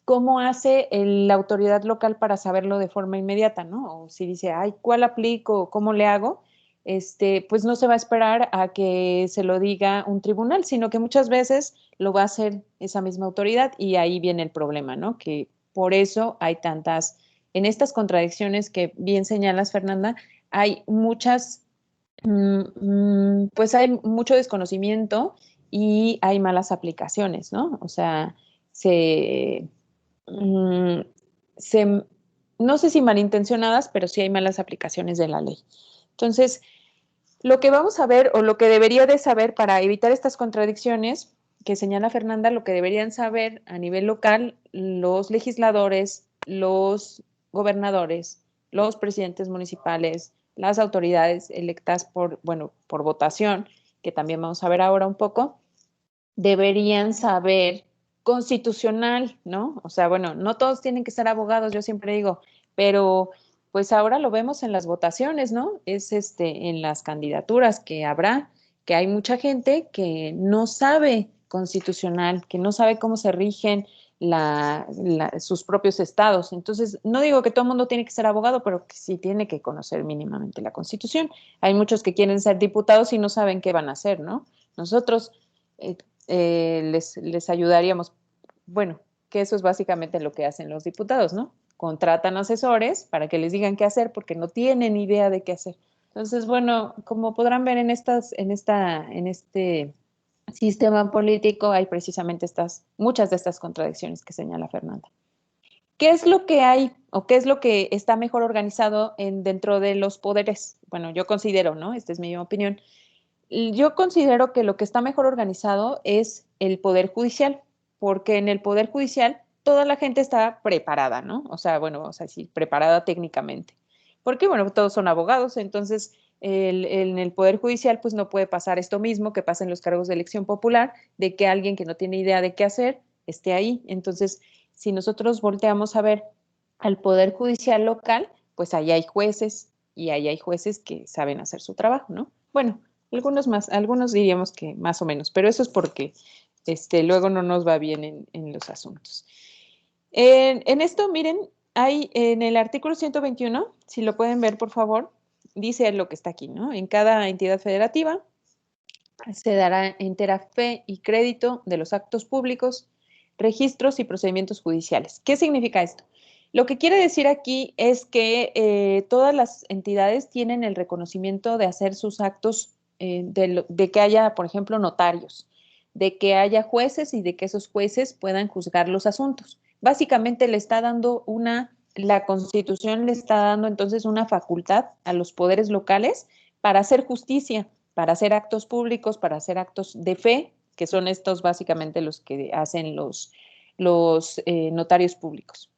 Speaker 1: ¿Cómo hace la autoridad local para saberlo de forma inmediata, no? O si dice, ay, ¿cuál aplico? ¿Cómo le hago? Pues no se va a esperar a que se lo diga un tribunal, sino que muchas veces lo va a hacer esa misma autoridad y ahí viene el problema, ¿no? Que por eso hay en estas contradicciones que bien señalas, Fernanda, hay pues hay mucho desconocimiento y hay malas aplicaciones, ¿no? O sea, se, mm, se, no sé si malintencionadas, pero sí hay malas aplicaciones de la ley. Entonces, lo que vamos a ver o lo que debería de saber para evitar estas contradicciones que señala Fernanda, lo que deberían saber a nivel local los legisladores, los gobernadores, los presidentes municipales, las autoridades electas por votación, que también vamos a ver ahora un poco, deberían saber constitucional, ¿no? O sea, bueno, no todos tienen que ser abogados, yo siempre digo, pero pues ahora lo vemos en las votaciones, ¿no? Es en las candidaturas que habrá, que hay mucha gente que no sabe constitucional, que no sabe cómo se rigen sus propios estados. Entonces, no digo que todo el mundo tiene que ser abogado, pero que sí tiene que conocer mínimamente la Constitución. Hay muchos que quieren ser diputados y no saben qué van a hacer, ¿no? Nosotros les ayudaríamos, bueno, que eso es básicamente lo que hacen los diputados, ¿no? Contratan asesores para que les digan qué hacer porque no tienen idea de qué hacer. Entonces, bueno, como podrán ver en este sistema político hay precisamente muchas de estas contradicciones que señala Fernanda. ¿Qué es lo que hay o qué es lo que está mejor organizado dentro de los poderes? Bueno, yo considero, ¿no? Esta es mi opinión. Yo considero que lo que está mejor organizado es el Poder Judicial, porque en el Poder Judicial toda la gente está preparada, ¿no? O sea, bueno, o sea, sí, preparada técnicamente. Porque, bueno, todos son abogados, entonces en el Poder Judicial pues no puede pasar esto mismo que pasa en los cargos de elección popular, de que alguien que no tiene idea de qué hacer esté ahí. Entonces, si nosotros volteamos a ver al Poder Judicial local, pues ahí hay jueces y ahí hay jueces que saben hacer su trabajo, ¿no? Bueno, algunos diríamos que más o menos, pero eso es porque luego no nos va bien en los asuntos. En esto, miren, hay en el artículo 121, si lo pueden ver, por favor, dice lo que está aquí, ¿no? En cada entidad federativa se dará entera fe y crédito de los actos públicos, registros y procedimientos judiciales. ¿Qué significa esto? Lo que quiere decir aquí es que todas las entidades tienen el reconocimiento de hacer sus actos, de que haya, por ejemplo, notarios, de que haya jueces y de que esos jueces puedan juzgar los asuntos. Básicamente le está dando la Constitución le está dando entonces una facultad a los poderes locales para hacer justicia, para hacer actos públicos, para hacer actos de fe, que son estos básicamente los que hacen los notarios públicos.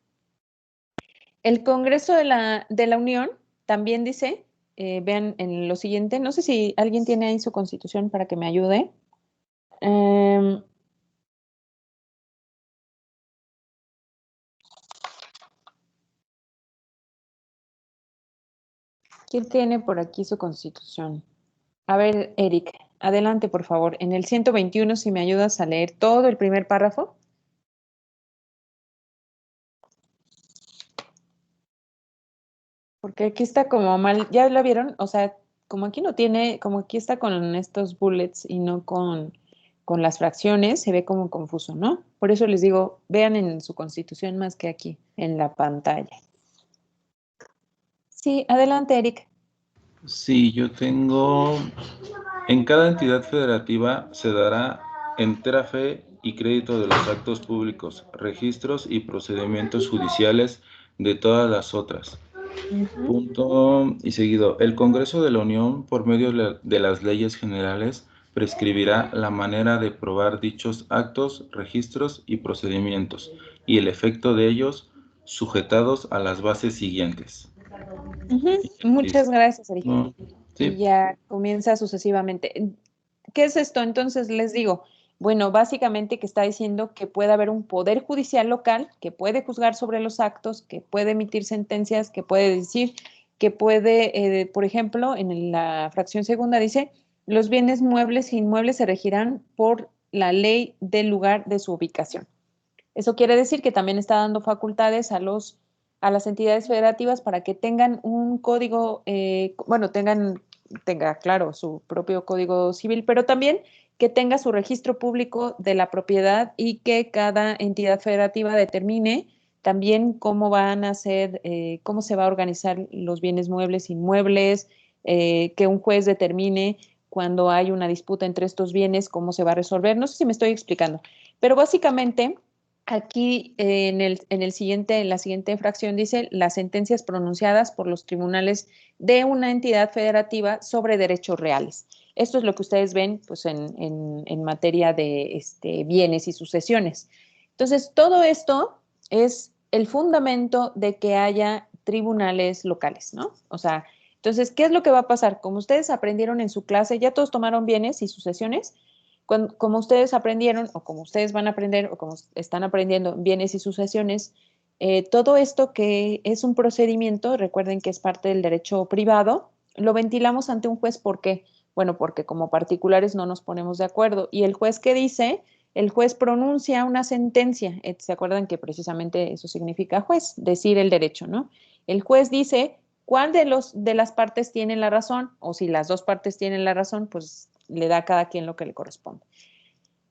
Speaker 1: El Congreso de la Unión también dice, vean en lo siguiente, no sé si alguien tiene ahí su Constitución para que me ayude. ¿Quién tiene por aquí su Constitución? A ver, Eric, adelante, por favor. En el 121, si me ayudas a leer todo el primer párrafo. Porque aquí está como mal, ¿ya lo vieron? O sea, como aquí no tiene, como aquí está con estos bullets y no con las fracciones, se ve como confuso, ¿no? Por eso les digo, vean en su Constitución más que aquí, en la pantalla. Sí, adelante, Eric.
Speaker 6: Sí, yo tengo, en cada entidad federativa se dará entera fe y crédito de los actos públicos, registros y procedimientos judiciales de todas las otras. Punto y seguido. El Congreso de la Unión, por medio de las leyes generales, prescribirá la manera de probar dichos actos, registros y procedimientos, y el efecto de ellos, sujetados a las bases siguientes.
Speaker 1: Muchas gracias, Eric.
Speaker 6: Sí.
Speaker 1: Y ya comienza sucesivamente. ¿Qué es esto? Entonces les digo, bueno, básicamente que está diciendo que puede haber un poder judicial local que puede juzgar sobre los actos, que puede emitir sentencias, que puede decir, que puede, por ejemplo, en la fracción segunda dice, los bienes muebles e inmuebles se regirán por la ley del lugar de su ubicación. Eso quiere decir que también está dando facultades a las entidades federativas para que tengan un código, tenga, claro, su propio código civil, pero también que tenga su registro público de la propiedad y que cada entidad federativa determine también cómo van a ser, cómo se va a organizar los bienes muebles, inmuebles, que un juez determine cuando hay una disputa entre estos bienes, cómo se va a resolver. No sé si me estoy explicando, pero básicamente aquí en la siguiente fracción dice las sentencias pronunciadas por los tribunales de una entidad federativa sobre derechos reales. Esto es lo que ustedes ven pues, en materia de bienes y sucesiones. Entonces, todo esto es el fundamento de que haya tribunales locales, ¿no? O sea, entonces, ¿qué es lo que va a pasar? Como ustedes aprendieron en su clase, ya todos tomaron bienes y sucesiones. Como ustedes aprendieron, o como ustedes van a aprender, o como están aprendiendo bienes y sucesiones, todo esto que es un procedimiento, recuerden que es parte del derecho privado, lo ventilamos ante un juez. ¿Por qué? Bueno, porque como particulares no nos ponemos de acuerdo. Y el juez, ¿qué dice? el juez pronuncia una sentencia. ¿Se acuerdan que precisamente eso significa juez? Decir el derecho, ¿no? El juez dice cuál de las partes tiene la razón, o si las dos partes tienen la razón, pues le da a cada quien lo que le corresponde.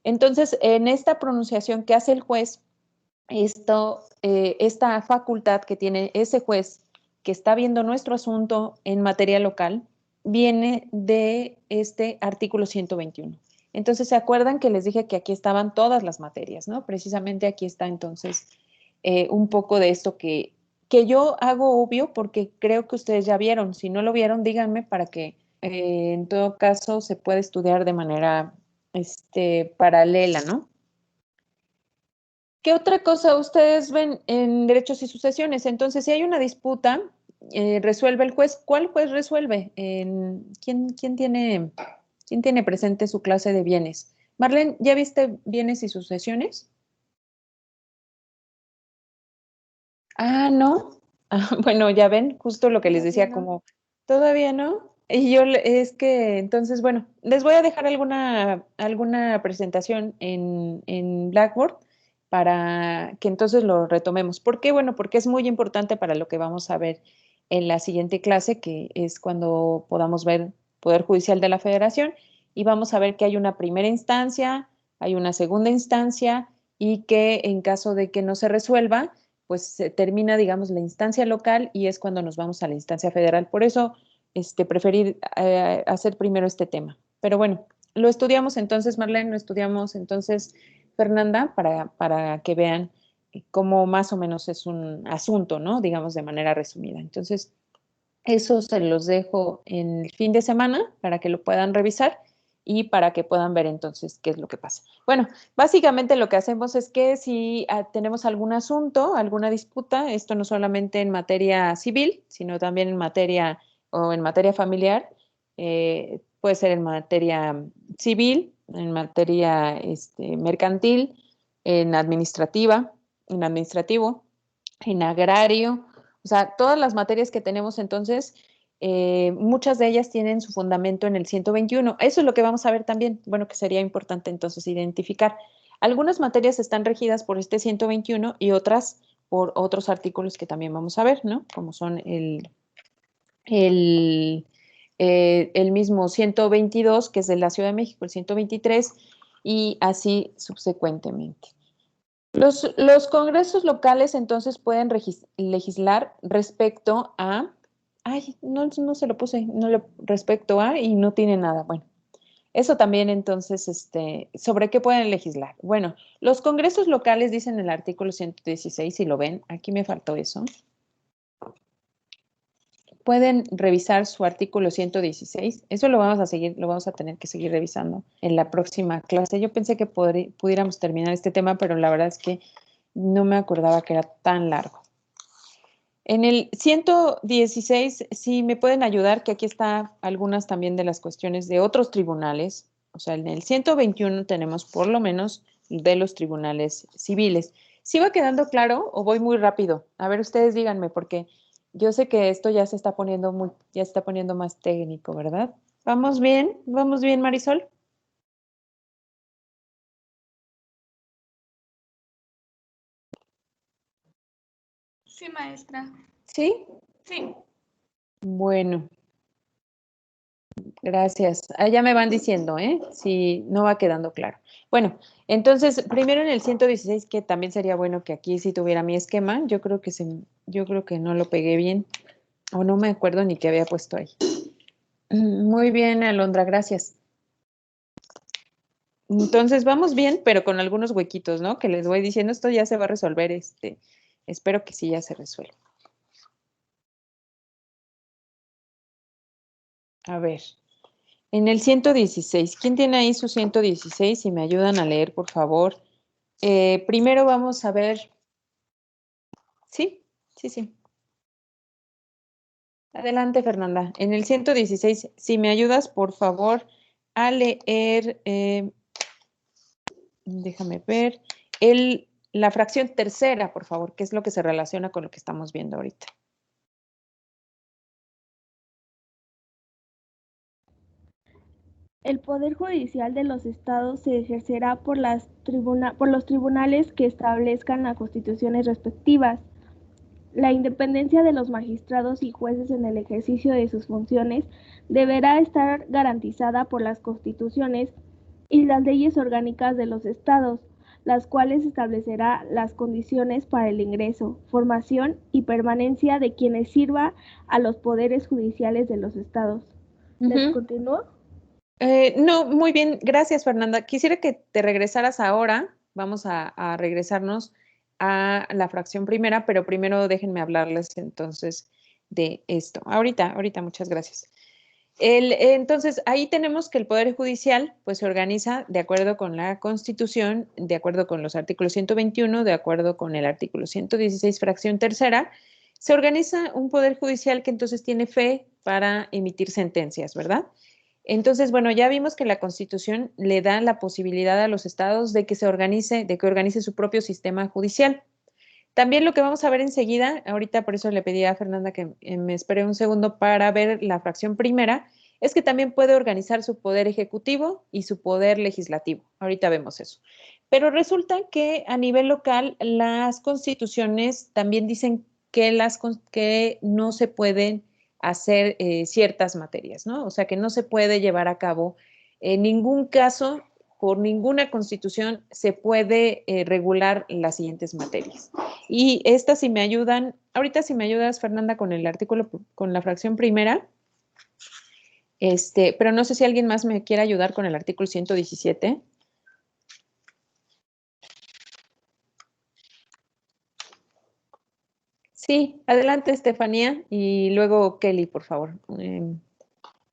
Speaker 1: Entonces, en esta pronunciación que hace el juez, esta facultad que tiene ese juez que está viendo nuestro asunto en materia local, viene de este artículo 121. Entonces, ¿se acuerdan que les dije que aquí estaban todas las materias, ¿no? Precisamente aquí está entonces un poco de esto que yo hago obvio porque creo que ustedes ya vieron. Si no lo vieron, díganme para que en todo caso se pueda estudiar de manera paralela, ¿no? ¿Qué otra cosa ustedes ven en derechos y sucesiones? Entonces, si hay una disputa, resuelve el juez. ¿Cuál juez resuelve? ¿Quién tiene presente su clase de bienes? Marlene, ¿ya viste bienes y sucesiones? Ah, ¿no? Bueno, ya ven, justo lo que les decía, como, ¿todavía no? Y yo, es que, entonces, bueno, les voy a dejar alguna presentación en Blackboard para que entonces lo retomemos. ¿Por qué? Bueno, porque es muy importante para lo que vamos a ver en la siguiente clase, que es cuando podamos ver Poder Judicial de la Federación, y vamos a ver que hay una primera instancia, hay una segunda instancia, y que en caso de que no se resuelva, pues se termina, digamos, la instancia local y es cuando nos vamos a la instancia federal. Por eso, preferí hacer primero este tema. Pero bueno, lo estudiamos entonces, Marlene, lo estudiamos entonces, Fernanda, para que vean cómo más o menos es un asunto, ¿no? Digamos, de manera resumida. Entonces, eso se los dejo en el fin de semana para que lo puedan revisar y para que puedan ver entonces qué es lo que pasa. Bueno, básicamente lo que hacemos es que si tenemos algún asunto, alguna disputa, esto no solamente en materia civil, sino también en materia familiar, puede ser en materia civil, en materia mercantil, en administrativa, en administrativo, en agrario, o sea, todas las materias que tenemos entonces, muchas de ellas tienen su fundamento en el 121. Eso es lo que vamos a ver también, bueno, que sería importante entonces identificar. Algunas materias están regidas por este 121 y otras por otros artículos que también vamos a ver, ¿no? Como son el mismo 122, que es de la Ciudad de México, el 123, y así subsecuentemente. Los congresos locales entonces pueden legislar respecto a, no se lo puse, respecto a y no tiene nada. Bueno, eso también entonces, ¿sobre qué pueden legislar? Bueno, los congresos locales dicen en el artículo 116, si lo ven, aquí me faltó eso. Pueden revisar su artículo 116. Eso lo vamos a tener que seguir revisando en la próxima clase. Yo pensé que pudiéramos terminar este tema, pero la verdad es que no me acordaba que era tan largo. En el 116, si me pueden ayudar, que aquí está algunas también de las cuestiones de otros tribunales. O sea, en el 121 tenemos por lo menos de los tribunales civiles. ¿Sí va quedando claro o voy muy rápido? A ver, ustedes díganme, porque yo sé que esto ya se está poniendo más técnico, ¿verdad? ¿Vamos bien? ¿Vamos bien, Marisol?
Speaker 3: Sí, maestra.
Speaker 1: ¿Sí?
Speaker 3: Sí.
Speaker 1: Bueno, gracias. Ya me van diciendo, ¿eh? Si no va quedando claro. Bueno, entonces, primero en el 116, que también sería bueno que aquí sí tuviera mi esquema. Yo creo que no lo pegué bien, o no me acuerdo ni qué había puesto ahí. Muy bien, Alondra, gracias. Entonces, vamos bien, pero con algunos huequitos, ¿no? Que les voy diciendo, esto ya se va a resolver, espero que sí ya se resuelva. A ver. En el 116, ¿quién tiene ahí su 116? Si me ayudan a leer, por favor. Primero vamos a ver. Sí, sí, sí. Adelante, Fernanda. En el 116, si me ayudas, por favor, a leer, déjame ver, la fracción tercera, por favor, que es lo que se relaciona con lo que estamos viendo ahorita.
Speaker 5: El poder judicial de los estados se ejercerá por los tribunales que establezcan las constituciones respectivas. La independencia de los magistrados y jueces en el ejercicio de sus funciones deberá estar garantizada por las constituciones y las leyes orgánicas de los estados, las cuales establecerá las condiciones para el ingreso, formación y permanencia de quienes sirva a los poderes judiciales de los estados. ¿Les continúo?
Speaker 1: No, muy bien, gracias Fernanda. Quisiera que te regresaras ahora, vamos a regresarnos a la fracción primera, pero primero déjenme hablarles entonces de esto. Ahorita, muchas gracias. Entonces, ahí tenemos que el Poder Judicial pues se organiza de acuerdo con la Constitución, de acuerdo con los artículos 121, de acuerdo con el artículo 116, fracción tercera. Se organiza un Poder Judicial que entonces tiene fe para emitir sentencias, ¿verdad? Entonces, bueno, ya vimos que la Constitución le da la posibilidad a los estados de que organice su propio sistema judicial. También lo que vamos a ver enseguida, ahorita por eso le pedí a Fernanda que me espere un segundo para ver la fracción primera, es que también puede organizar su poder ejecutivo y su poder legislativo. Ahorita vemos eso. Pero resulta que a nivel local las constituciones también dicen que no se pueden hacer ciertas materias, ¿no? O sea, que no se puede llevar a cabo en ningún caso, por ninguna constitución, se puede regular las siguientes materias. Y estas si me ayudan, ahorita si me ayudas, Fernanda, con el artículo, con la fracción primera, pero no sé si alguien más me quiere ayudar con el artículo 117. Sí, adelante, Estefanía, y luego Kelly, por favor.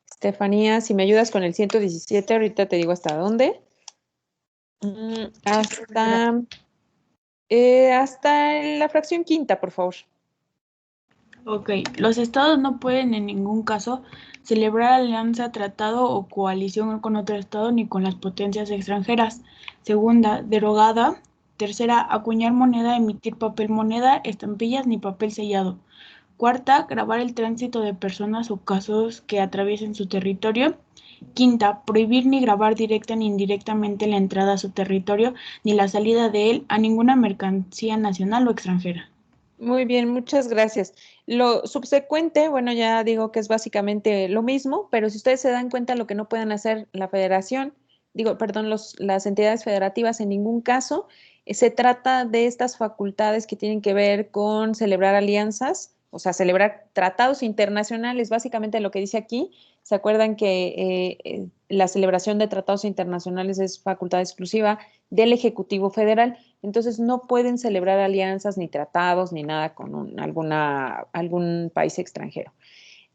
Speaker 1: Estefanía, si me ayudas con el 117, ahorita te digo hasta dónde. Hasta la fracción quinta, por favor.
Speaker 7: Ok, los estados no pueden en ningún caso celebrar alianza, tratado o coalición con otro estado ni con las potencias extranjeras. Segunda, derogada. Tercera, acuñar moneda, emitir papel moneda, estampillas ni papel sellado. Cuarta, grabar el tránsito de personas o casos que atraviesen su territorio. Quinta, prohibir ni grabar directa ni indirectamente la entrada a su territorio ni la salida de él a ninguna mercancía nacional o extranjera.
Speaker 1: Muy bien, muchas gracias. Lo subsecuente, bueno, ya digo que es básicamente lo mismo, pero si ustedes se dan cuenta, lo que no pueden hacer la federación, las entidades federativas en ningún caso, se trata de estas facultades que tienen que ver con celebrar alianzas, o sea, celebrar tratados internacionales, básicamente lo que dice aquí. ¿Se acuerdan que la celebración de tratados internacionales es facultad exclusiva del Ejecutivo Federal? Entonces no pueden celebrar alianzas ni tratados ni nada con algún país extranjero.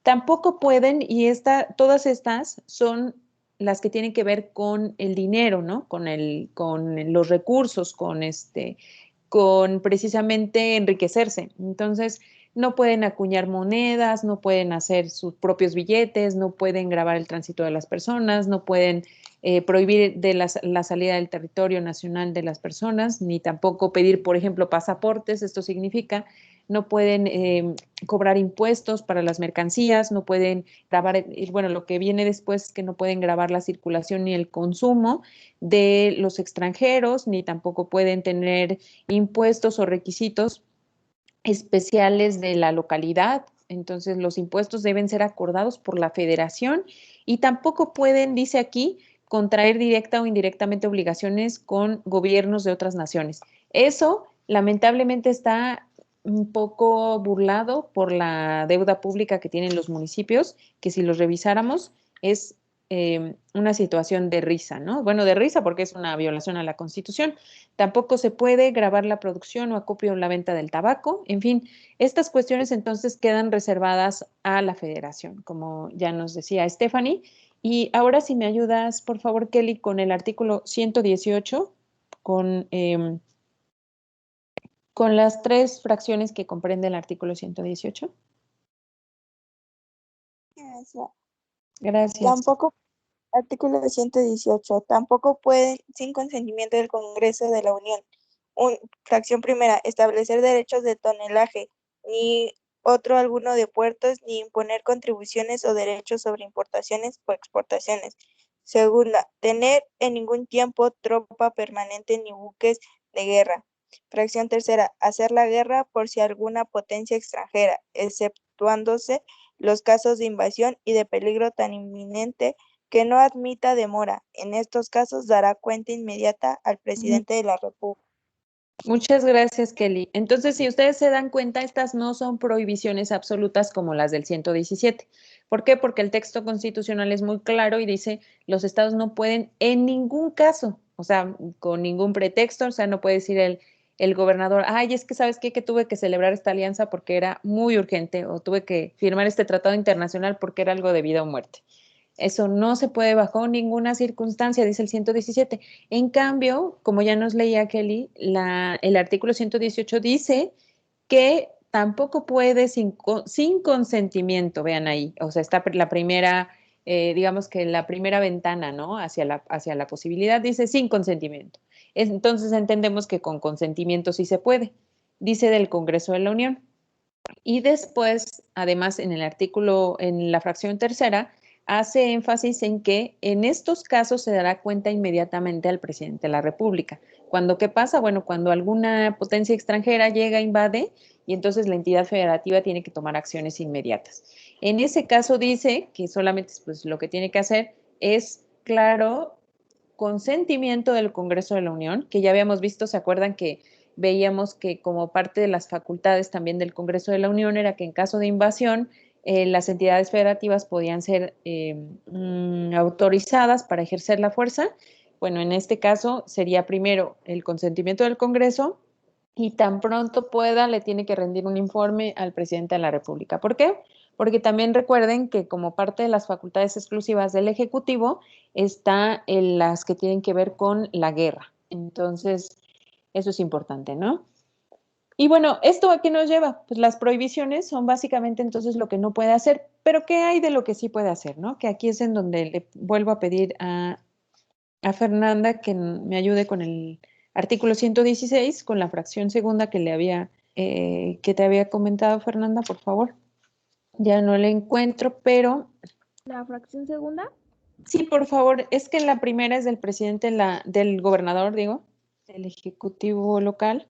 Speaker 1: Tampoco pueden, y todas estas son las que tienen que ver con el dinero, ¿no? Con los recursos, con precisamente enriquecerse. Entonces, no pueden acuñar monedas, no pueden hacer sus propios billetes, no pueden grabar el tránsito de las personas, no pueden prohibir la salida del territorio nacional de las personas, ni tampoco pedir, por ejemplo, pasaportes. Esto significa no pueden cobrar impuestos para las mercancías, no pueden grabar, bueno, lo que viene después es que no pueden grabar la circulación ni el consumo de los extranjeros, ni tampoco pueden tener impuestos o requisitos especiales de la localidad. Entonces, los impuestos deben ser acordados por la federación y tampoco pueden, dice aquí, contraer directa o indirectamente obligaciones con gobiernos de otras naciones. Eso, lamentablemente, está un poco burlado por la deuda pública que tienen los municipios, que si los revisáramos es una situación de risa, ¿no? Bueno, de risa porque es una violación a la Constitución. Tampoco se puede grabar la producción o acopio o la venta del tabaco. En fin, estas cuestiones entonces quedan reservadas a la federación, como ya nos decía Stephanie. Y ahora si me ayudas, por favor, Kelly, con el artículo 118, con las 3 fracciones que comprende el artículo 118. Gracias.
Speaker 8: Tampoco, artículo 118, tampoco pueden, sin consentimiento del Congreso de la Unión, fracción primera, establecer derechos de tonelaje, ni otro alguno de puertos, ni imponer contribuciones o derechos sobre importaciones o exportaciones. Segunda, tener en ningún tiempo tropa permanente ni buques de guerra. Fracción tercera, hacer la guerra por si alguna potencia extranjera, exceptuándose los casos de invasión y de peligro tan inminente que no admita demora. En estos casos dará cuenta inmediata al presidente de la República.
Speaker 1: Muchas gracias, Kelly. Entonces, si ustedes se dan cuenta, estas no son prohibiciones absolutas como las del 117. ¿Por qué? Porque el texto constitucional es muy claro y dice, los estados no pueden en ningún caso, o sea, con ningún pretexto, o sea, no puede decir el gobernador, ay, es que sabes qué, que tuve que celebrar esta alianza porque era muy urgente o tuve que firmar este tratado internacional porque era algo de vida o muerte. Eso no se puede bajo ninguna circunstancia, dice el 117. En cambio, como ya nos leía Kelly, el artículo 118 dice que tampoco puede sin consentimiento, vean ahí, o sea, está la primera, digamos que la primera ventana, ¿no? Hacia la posibilidad, dice sin consentimiento. Entonces entendemos que con consentimiento sí se puede, dice del Congreso de la Unión. Y después, además, en el artículo, en la fracción tercera, hace énfasis en que en estos casos se dará cuenta inmediatamente al presidente de la República. ¿Cuándo qué pasa? Bueno, cuando alguna potencia extranjera llega, invade, y entonces la entidad federativa tiene que tomar acciones inmediatas. En ese caso dice que solamente pues, lo que tiene que hacer es, claro, consentimiento del Congreso de la Unión, que ya habíamos visto, ¿se acuerdan que veíamos que como parte de las facultades también del Congreso de la Unión era que en caso de invasión las entidades federativas podían ser autorizadas para ejercer la fuerza? Bueno, en este caso sería primero el consentimiento del Congreso y tan pronto pueda le tiene que rendir un informe al presidente de la República. ¿Por qué? Porque también recuerden que como parte de las facultades exclusivas del Ejecutivo está en las que tienen que ver con la guerra. Entonces, eso es importante, ¿no? Y bueno, ¿esto a qué nos lleva? Pues las prohibiciones son básicamente entonces lo que no puede hacer, pero ¿qué hay de lo que sí puede hacer, no? Que aquí es en donde le vuelvo a pedir a Fernanda que me ayude con el artículo 116, con la fracción segunda que te había comentado, Fernanda, por favor. Ya no la encuentro, pero
Speaker 5: ¿La fracción segunda?
Speaker 1: sí, por favor, es que la primera es del presidente, del gobernador, digo, del ejecutivo local,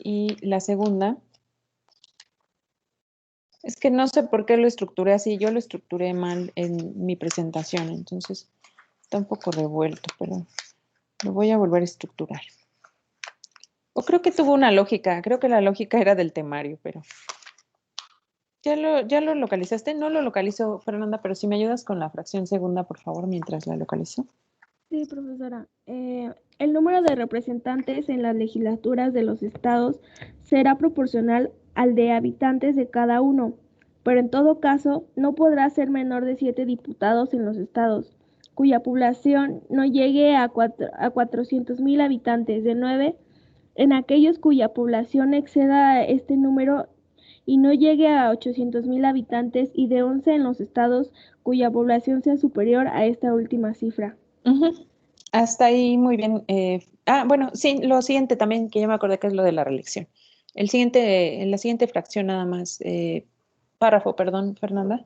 Speaker 1: y la segunda es que no sé por qué lo estructuré así, yo lo estructuré mal en mi presentación, entonces está un poco revuelto, pero lo voy a volver a estructurar. O creo que tuvo una lógica, creo que la lógica era del temario, pero ¿ya lo localizaste? No lo localizo, Fernanda, pero si me ayudas con la fracción segunda, por favor, mientras la localizo.
Speaker 5: Sí, profesora. El número de representantes en las legislaturas de los estados será proporcional al de habitantes de cada uno, pero en todo caso no podrá ser menor de 7 diputados en los estados, cuya población no llegue a 400,000 habitantes, de 9 en aquellos cuya población exceda este número y no llegue a 800,000 habitantes, y de 11 en los estados cuya población sea superior a esta última cifra.
Speaker 1: Hasta ahí muy bien. Bueno, sí, lo siguiente también, que ya me acordé que es lo de la reelección. En la siguiente fracción nada más, párrafo, perdón, Fernanda.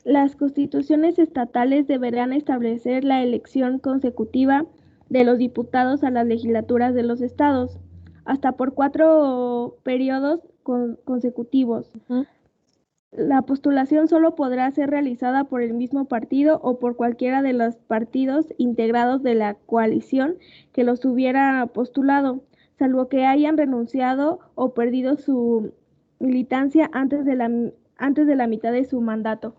Speaker 5: Las constituciones estatales deberán establecer la elección consecutiva de los diputados a las legislaturas de los estados, hasta por 4 periodos consecutivos. La postulación solo podrá ser realizada por el mismo partido o por cualquiera de los partidos integrados de la coalición que los hubiera postulado, salvo que hayan renunciado o perdido su militancia antes de la mitad de su mandato.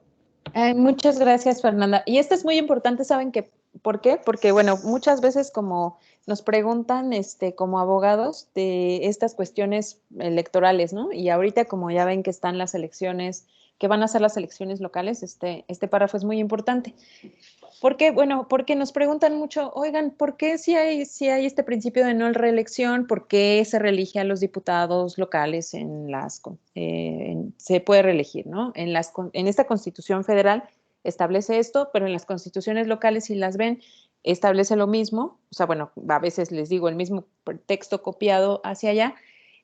Speaker 1: Muchas gracias, Fernanda. Y esto es muy importante, ¿saben qué? ¿Por qué? Porque, bueno, muchas veces como nos preguntan, como abogados, de estas cuestiones electorales, ¿no? Y ahorita, como ya ven que están las elecciones, que van a ser las elecciones locales, este párrafo es muy importante. ¿Por qué? Bueno, porque nos preguntan mucho, oigan, ¿por qué si hay este principio de no reelección, por qué se reelige a los diputados locales se puede reelegir, ¿no? En esta Constitución Federal establece esto, pero en las constituciones locales, si las ven, establece lo mismo. O sea, bueno, a veces les digo el mismo texto copiado hacia allá,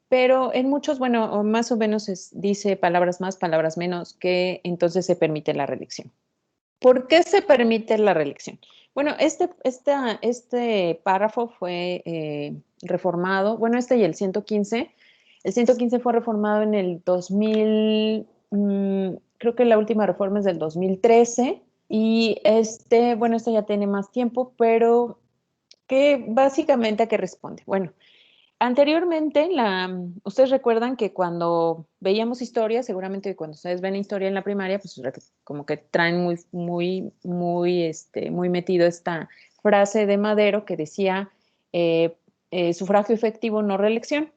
Speaker 1: pero en muchos, bueno, más o menos dice palabras más, palabras menos, que entonces se permite la reelección. ¿Por qué se permite la reelección? Bueno, este párrafo fue reformado, bueno, y el 115. El 115 fue reformado en el 2000, creo que la última reforma es del 2013, y bueno, esto ya tiene más tiempo, pero que básicamente ¿a qué responde? Bueno, anteriormente, ustedes recuerdan que cuando veíamos historia, seguramente cuando ustedes ven historia en la primaria, pues como que traen muy metido esta frase de Madero que decía sufragio efectivo, no reelección.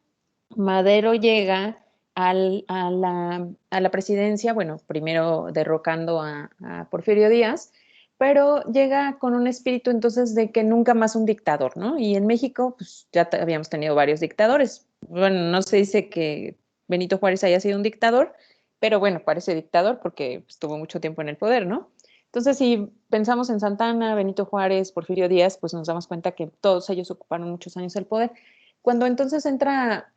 Speaker 1: Madero llega a la presidencia, bueno, primero derrocando a Porfirio Díaz, pero llega con un espíritu entonces de que nunca más un dictador, ¿no? Y en México, pues ya habíamos tenido varios dictadores. Bueno, no se dice que Benito Juárez haya sido un dictador, pero bueno, parece dictador porque estuvo mucho tiempo en el poder, ¿no? Entonces, si pensamos en Santa Anna, Benito Juárez, Porfirio Díaz, pues nos damos cuenta que todos ellos ocuparon muchos años el poder. Cuando entonces entra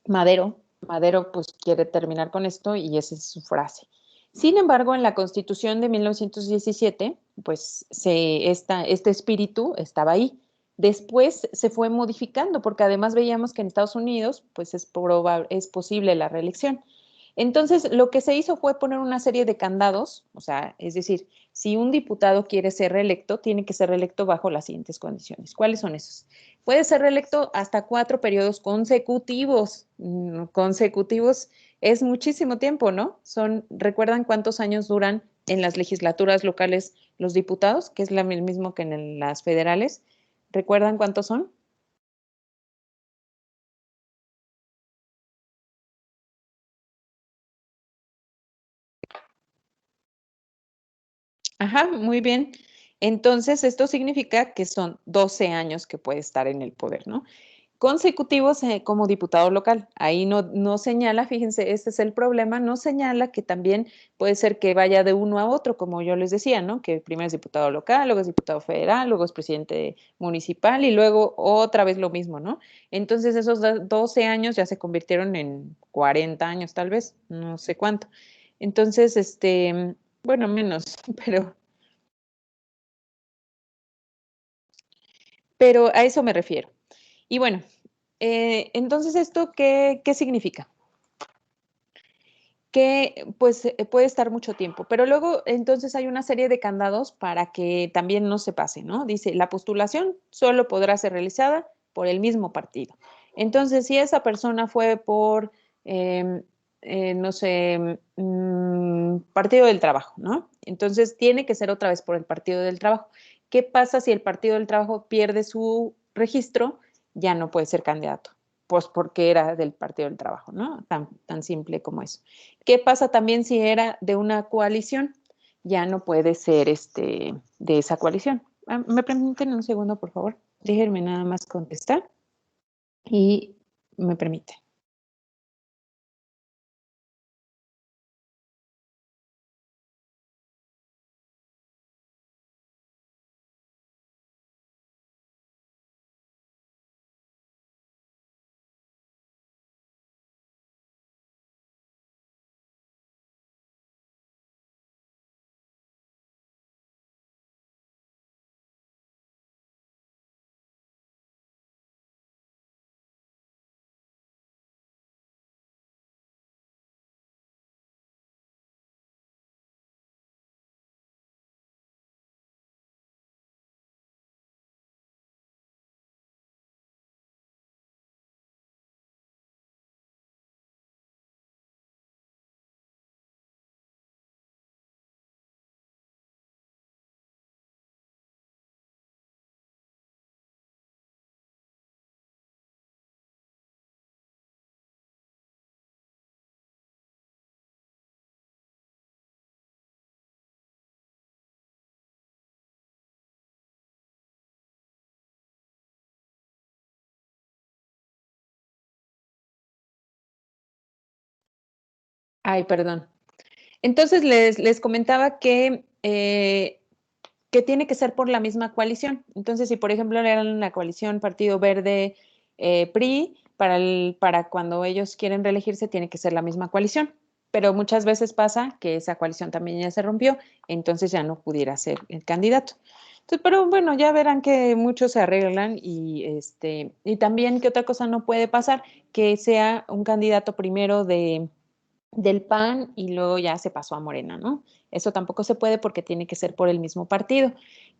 Speaker 1: Madero pues quiere terminar con esto y esa es su frase. Sin embargo, en la Constitución de 1917, pues este espíritu estaba ahí. Después se fue modificando porque además veíamos que en Estados Unidos pues es posible la reelección. Entonces, lo que se hizo fue poner una serie de candados, o sea, es decir, si un diputado quiere ser reelecto, tiene que ser reelecto bajo las siguientes condiciones. ¿Cuáles son esos? Puede ser reelecto hasta 4 periodos consecutivos. Consecutivos es muchísimo tiempo, ¿no? ¿Recuerdan cuántos años duran en las legislaturas locales los diputados? Que es el mismo que en las federales. ¿Recuerdan cuántos son? Ajá, muy bien. Entonces, esto significa que son 12 años que puede estar en el poder, ¿no? Consecutivos como diputado local. Ahí no señala, fíjense, este es el problema, no señala que también puede ser que vaya de uno a otro, como yo les decía, ¿no? Que primero es diputado local, luego es diputado federal, luego es presidente municipal y luego otra vez lo mismo, ¿no? Entonces esos 12 años ya se convirtieron en 40 años tal vez, no sé cuánto. Entonces, bueno, menos, pero a eso me refiero. Y bueno, entonces, ¿esto qué significa? Que pues puede estar mucho tiempo, pero luego entonces hay una serie de candados para que también no se pase, ¿no? Dice, la postulación solo podrá ser realizada por el mismo partido. Entonces, si esa persona fue por, no sé, Partido del Trabajo, ¿no? Entonces, tiene que ser otra vez por el Partido del Trabajo. ¿Qué pasa si el Partido del Trabajo pierde su registro? Ya no puede ser candidato, pues porque era del Partido del Trabajo, ¿no? Tan simple como eso. ¿Qué pasa también si era de una coalición? Ya no puede ser de esa coalición. ¿Me permiten un segundo, por favor? Déjenme nada más contestar y me permite. Ay, perdón. Entonces les comentaba que tiene que ser por la misma coalición. Entonces, si por ejemplo eran la coalición Partido Verde PRI, para cuando ellos quieren reelegirse tiene que ser la misma coalición. pero muchas veces pasa que esa coalición también ya se rompió, entonces ya no pudiera ser el candidato. Entonces, pero bueno, ya verán que muchos se arreglan y también que otra cosa no puede pasar, que sea un candidato primero del PAN y luego ya se pasó a Morena, ¿no? Eso tampoco se puede porque tiene que ser por el mismo partido.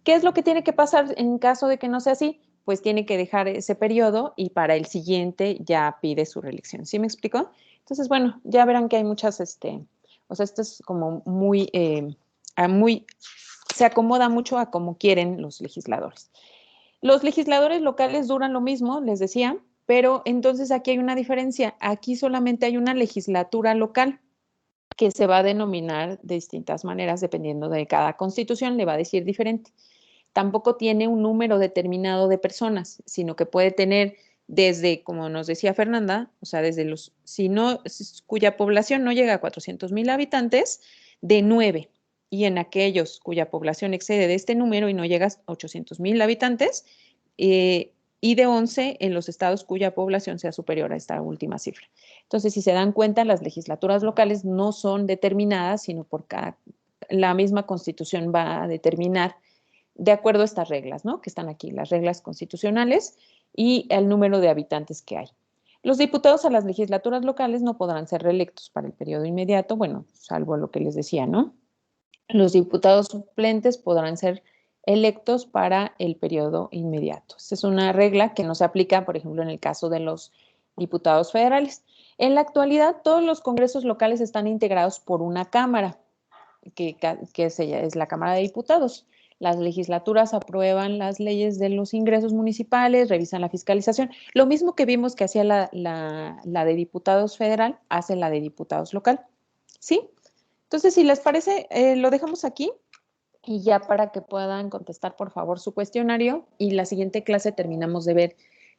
Speaker 1: ¿Qué es lo que tiene que pasar en caso de que no sea así? Pues tiene que dejar ese periodo y para el siguiente ya pide su reelección. ¿Sí me explicó? Entonces, bueno, ya verán que hay muchas, o sea, esto es como se acomoda mucho a como quieren los legisladores. Los legisladores locales duran lo mismo, les decía, pero entonces aquí hay una diferencia. Aquí solamente hay una legislatura local que se va a denominar de distintas maneras, dependiendo de cada constitución, le va a decir diferente. Tampoco tiene un número determinado de personas, sino que puede tener desde, como nos decía Fernanda, o sea, desde cuya población no llega a 400,000 habitantes, de 9. Y en aquellos cuya población excede de este número y no llega a 800,000 habitantes, y de 11 en los estados cuya población sea superior a esta última cifra. Entonces, si se dan cuenta, las legislaturas locales no son determinadas, sino la misma constitución va a determinar de acuerdo a estas reglas, ¿no? Que están aquí, las reglas constitucionales y el número de habitantes que hay. Los diputados a las legislaturas locales no podrán ser reelectos para el periodo inmediato, bueno, salvo lo que les decía, ¿no? Los diputados suplentes podrán ser electos para el periodo inmediato. Esta es una regla que no se aplica, por ejemplo, en el caso de los diputados federales. En la actualidad, todos los congresos locales están integrados por una cámara, que es la Cámara de Diputados. Las legislaturas aprueban las leyes de los ingresos municipales, revisan la fiscalización. Lo mismo que vimos que hacía la de diputados federal, hace la de diputados local. ¿Sí? Entonces, si les parece, lo dejamos aquí y ya para que puedan contestar, por favor, su cuestionario y la siguiente clase terminamos de ver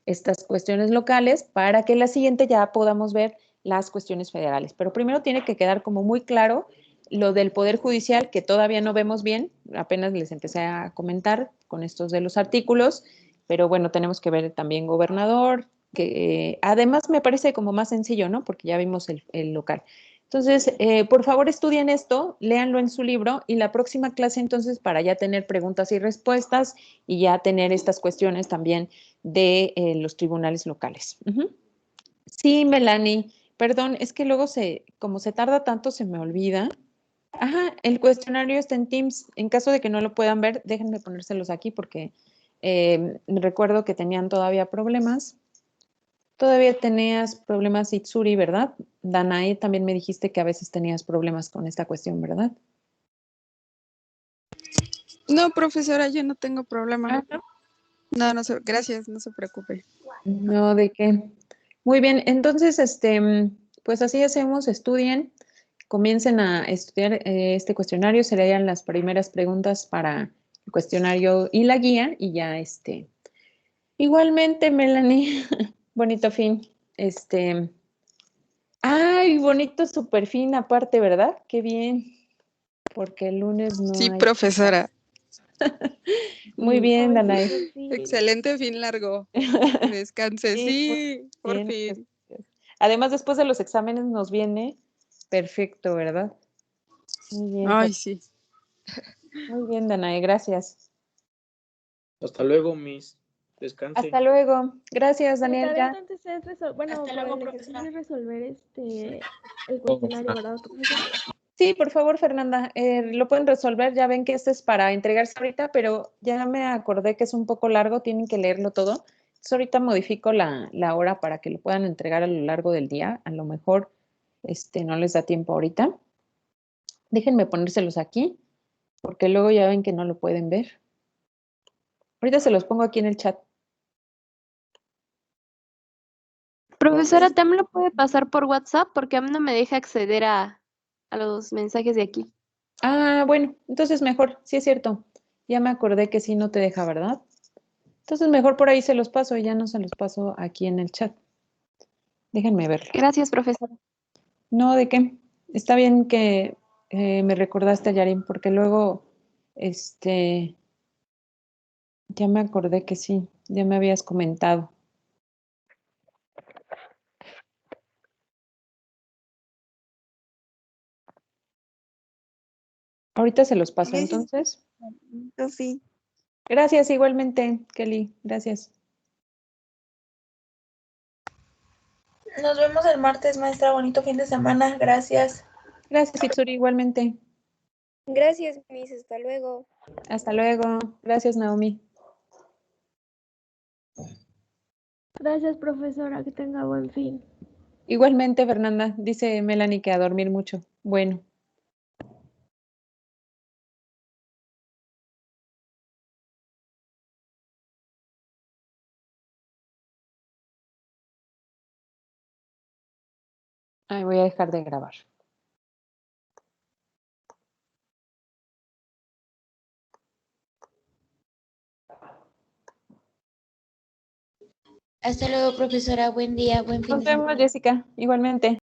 Speaker 1: estas cuestiones locales para que la siguiente ya podamos ver las cuestiones federales. Pero primero tiene que quedar como muy claro lo del Poder Judicial, que todavía no vemos bien, apenas les empecé a comentar con estos de los artículos, pero bueno, tenemos que ver también gobernador, que además me parece como más sencillo, ¿no? Porque ya vimos el local. Entonces, por favor, estudien esto, léanlo en su libro y la próxima clase entonces para ya tener preguntas y respuestas y ya tener estas cuestiones también de los tribunales locales. Sí, Melanie, perdón, es que luego como se tarda tanto, se me olvida. Ajá, el cuestionario está en Teams. En caso de que no lo puedan ver, déjenme ponérselos aquí porque recuerdo que tenían todavía problemas. Todavía tenías problemas, Itsuri, ¿verdad? Danae, también me dijiste que a veces tenías problemas con esta cuestión, ¿verdad?
Speaker 9: No, profesora, yo no tengo problema.
Speaker 1: Ah,
Speaker 9: No, gracias, no se preocupe.
Speaker 1: no, ¿de qué? Muy bien, entonces, pues así hacemos, estudien, comiencen a estudiar este cuestionario, se lean las primeras preguntas para el cuestionario y la guía, y ya, igualmente, Melanie, bonito fin, ay, bonito super fin aparte, ¿verdad? Qué bien, porque el lunes no
Speaker 9: Sí,
Speaker 1: hay.
Speaker 9: profesora.
Speaker 1: Muy bien,
Speaker 5: Ay,
Speaker 1: Danae.
Speaker 5: súper fin.
Speaker 9: Excelente fin largo. Que descanse,
Speaker 1: Sí,
Speaker 9: sí, por
Speaker 1: bien,
Speaker 9: fin.
Speaker 1: gracias. Además, después de los exámenes nos viene perfecto, ¿verdad? Muy bien,
Speaker 9: Ay, sí.
Speaker 1: muy bien, Danae, gracias.
Speaker 10: Hasta luego, Miss. Descanse.
Speaker 1: Hasta luego. Gracias,
Speaker 5: La
Speaker 1: Daniel.
Speaker 5: tarea
Speaker 1: Ya.
Speaker 5: entonces es bueno,
Speaker 7: Hasta
Speaker 5: para
Speaker 7: luego,
Speaker 5: el
Speaker 7: profesora.
Speaker 5: ejercicio es resolver el cuestionario, ¿verdad, profesor?
Speaker 1: Sí, por favor, Fernanda, lo pueden resolver. Ya ven que este es para entregarse ahorita, pero ya me acordé que es un poco largo, tienen que leerlo todo. Entonces, ahorita modifico la hora para que lo puedan entregar a lo largo del día. A lo mejor no les da tiempo ahorita. Déjenme ponérselos aquí, porque luego ya ven que no lo pueden ver. Ahorita se los pongo aquí en el chat.
Speaker 4: Profesora, ¿también lo puede pasar por WhatsApp? Porque a mí no me deja acceder a los mensajes de aquí.
Speaker 1: Ah, bueno, entonces mejor, sí es cierto. Ya me acordé que sí no te deja, ¿verdad? Entonces mejor por ahí se los paso y ya no se los paso aquí en el chat. Déjenme verlo.
Speaker 4: Gracias, profesora.
Speaker 1: No, ¿de qué? Está bien que me recordaste, Yarin, porque luego, ya me acordé que sí, ya me habías comentado. Ahorita se los paso
Speaker 8: Gracias.
Speaker 1: entonces.
Speaker 8: Sofi.
Speaker 1: Gracias igualmente, Kelly. Gracias.
Speaker 8: Nos vemos el martes, maestra. Bonito fin de semana. Gracias.
Speaker 1: Gracias, Itsuri, igualmente.
Speaker 8: Gracias, Miss. Hasta luego.
Speaker 1: Hasta luego. Gracias, Naomi.
Speaker 5: Gracias, profesora, que tenga buen fin.
Speaker 1: Igualmente, Fernanda. Dice Melanie que a dormir mucho. Bueno. Ay, voy a dejar de grabar.
Speaker 11: Hasta luego, profesora. Buen día, buen fin
Speaker 1: Nos
Speaker 11: de semana.
Speaker 1: vemos, Jessica. Igualmente.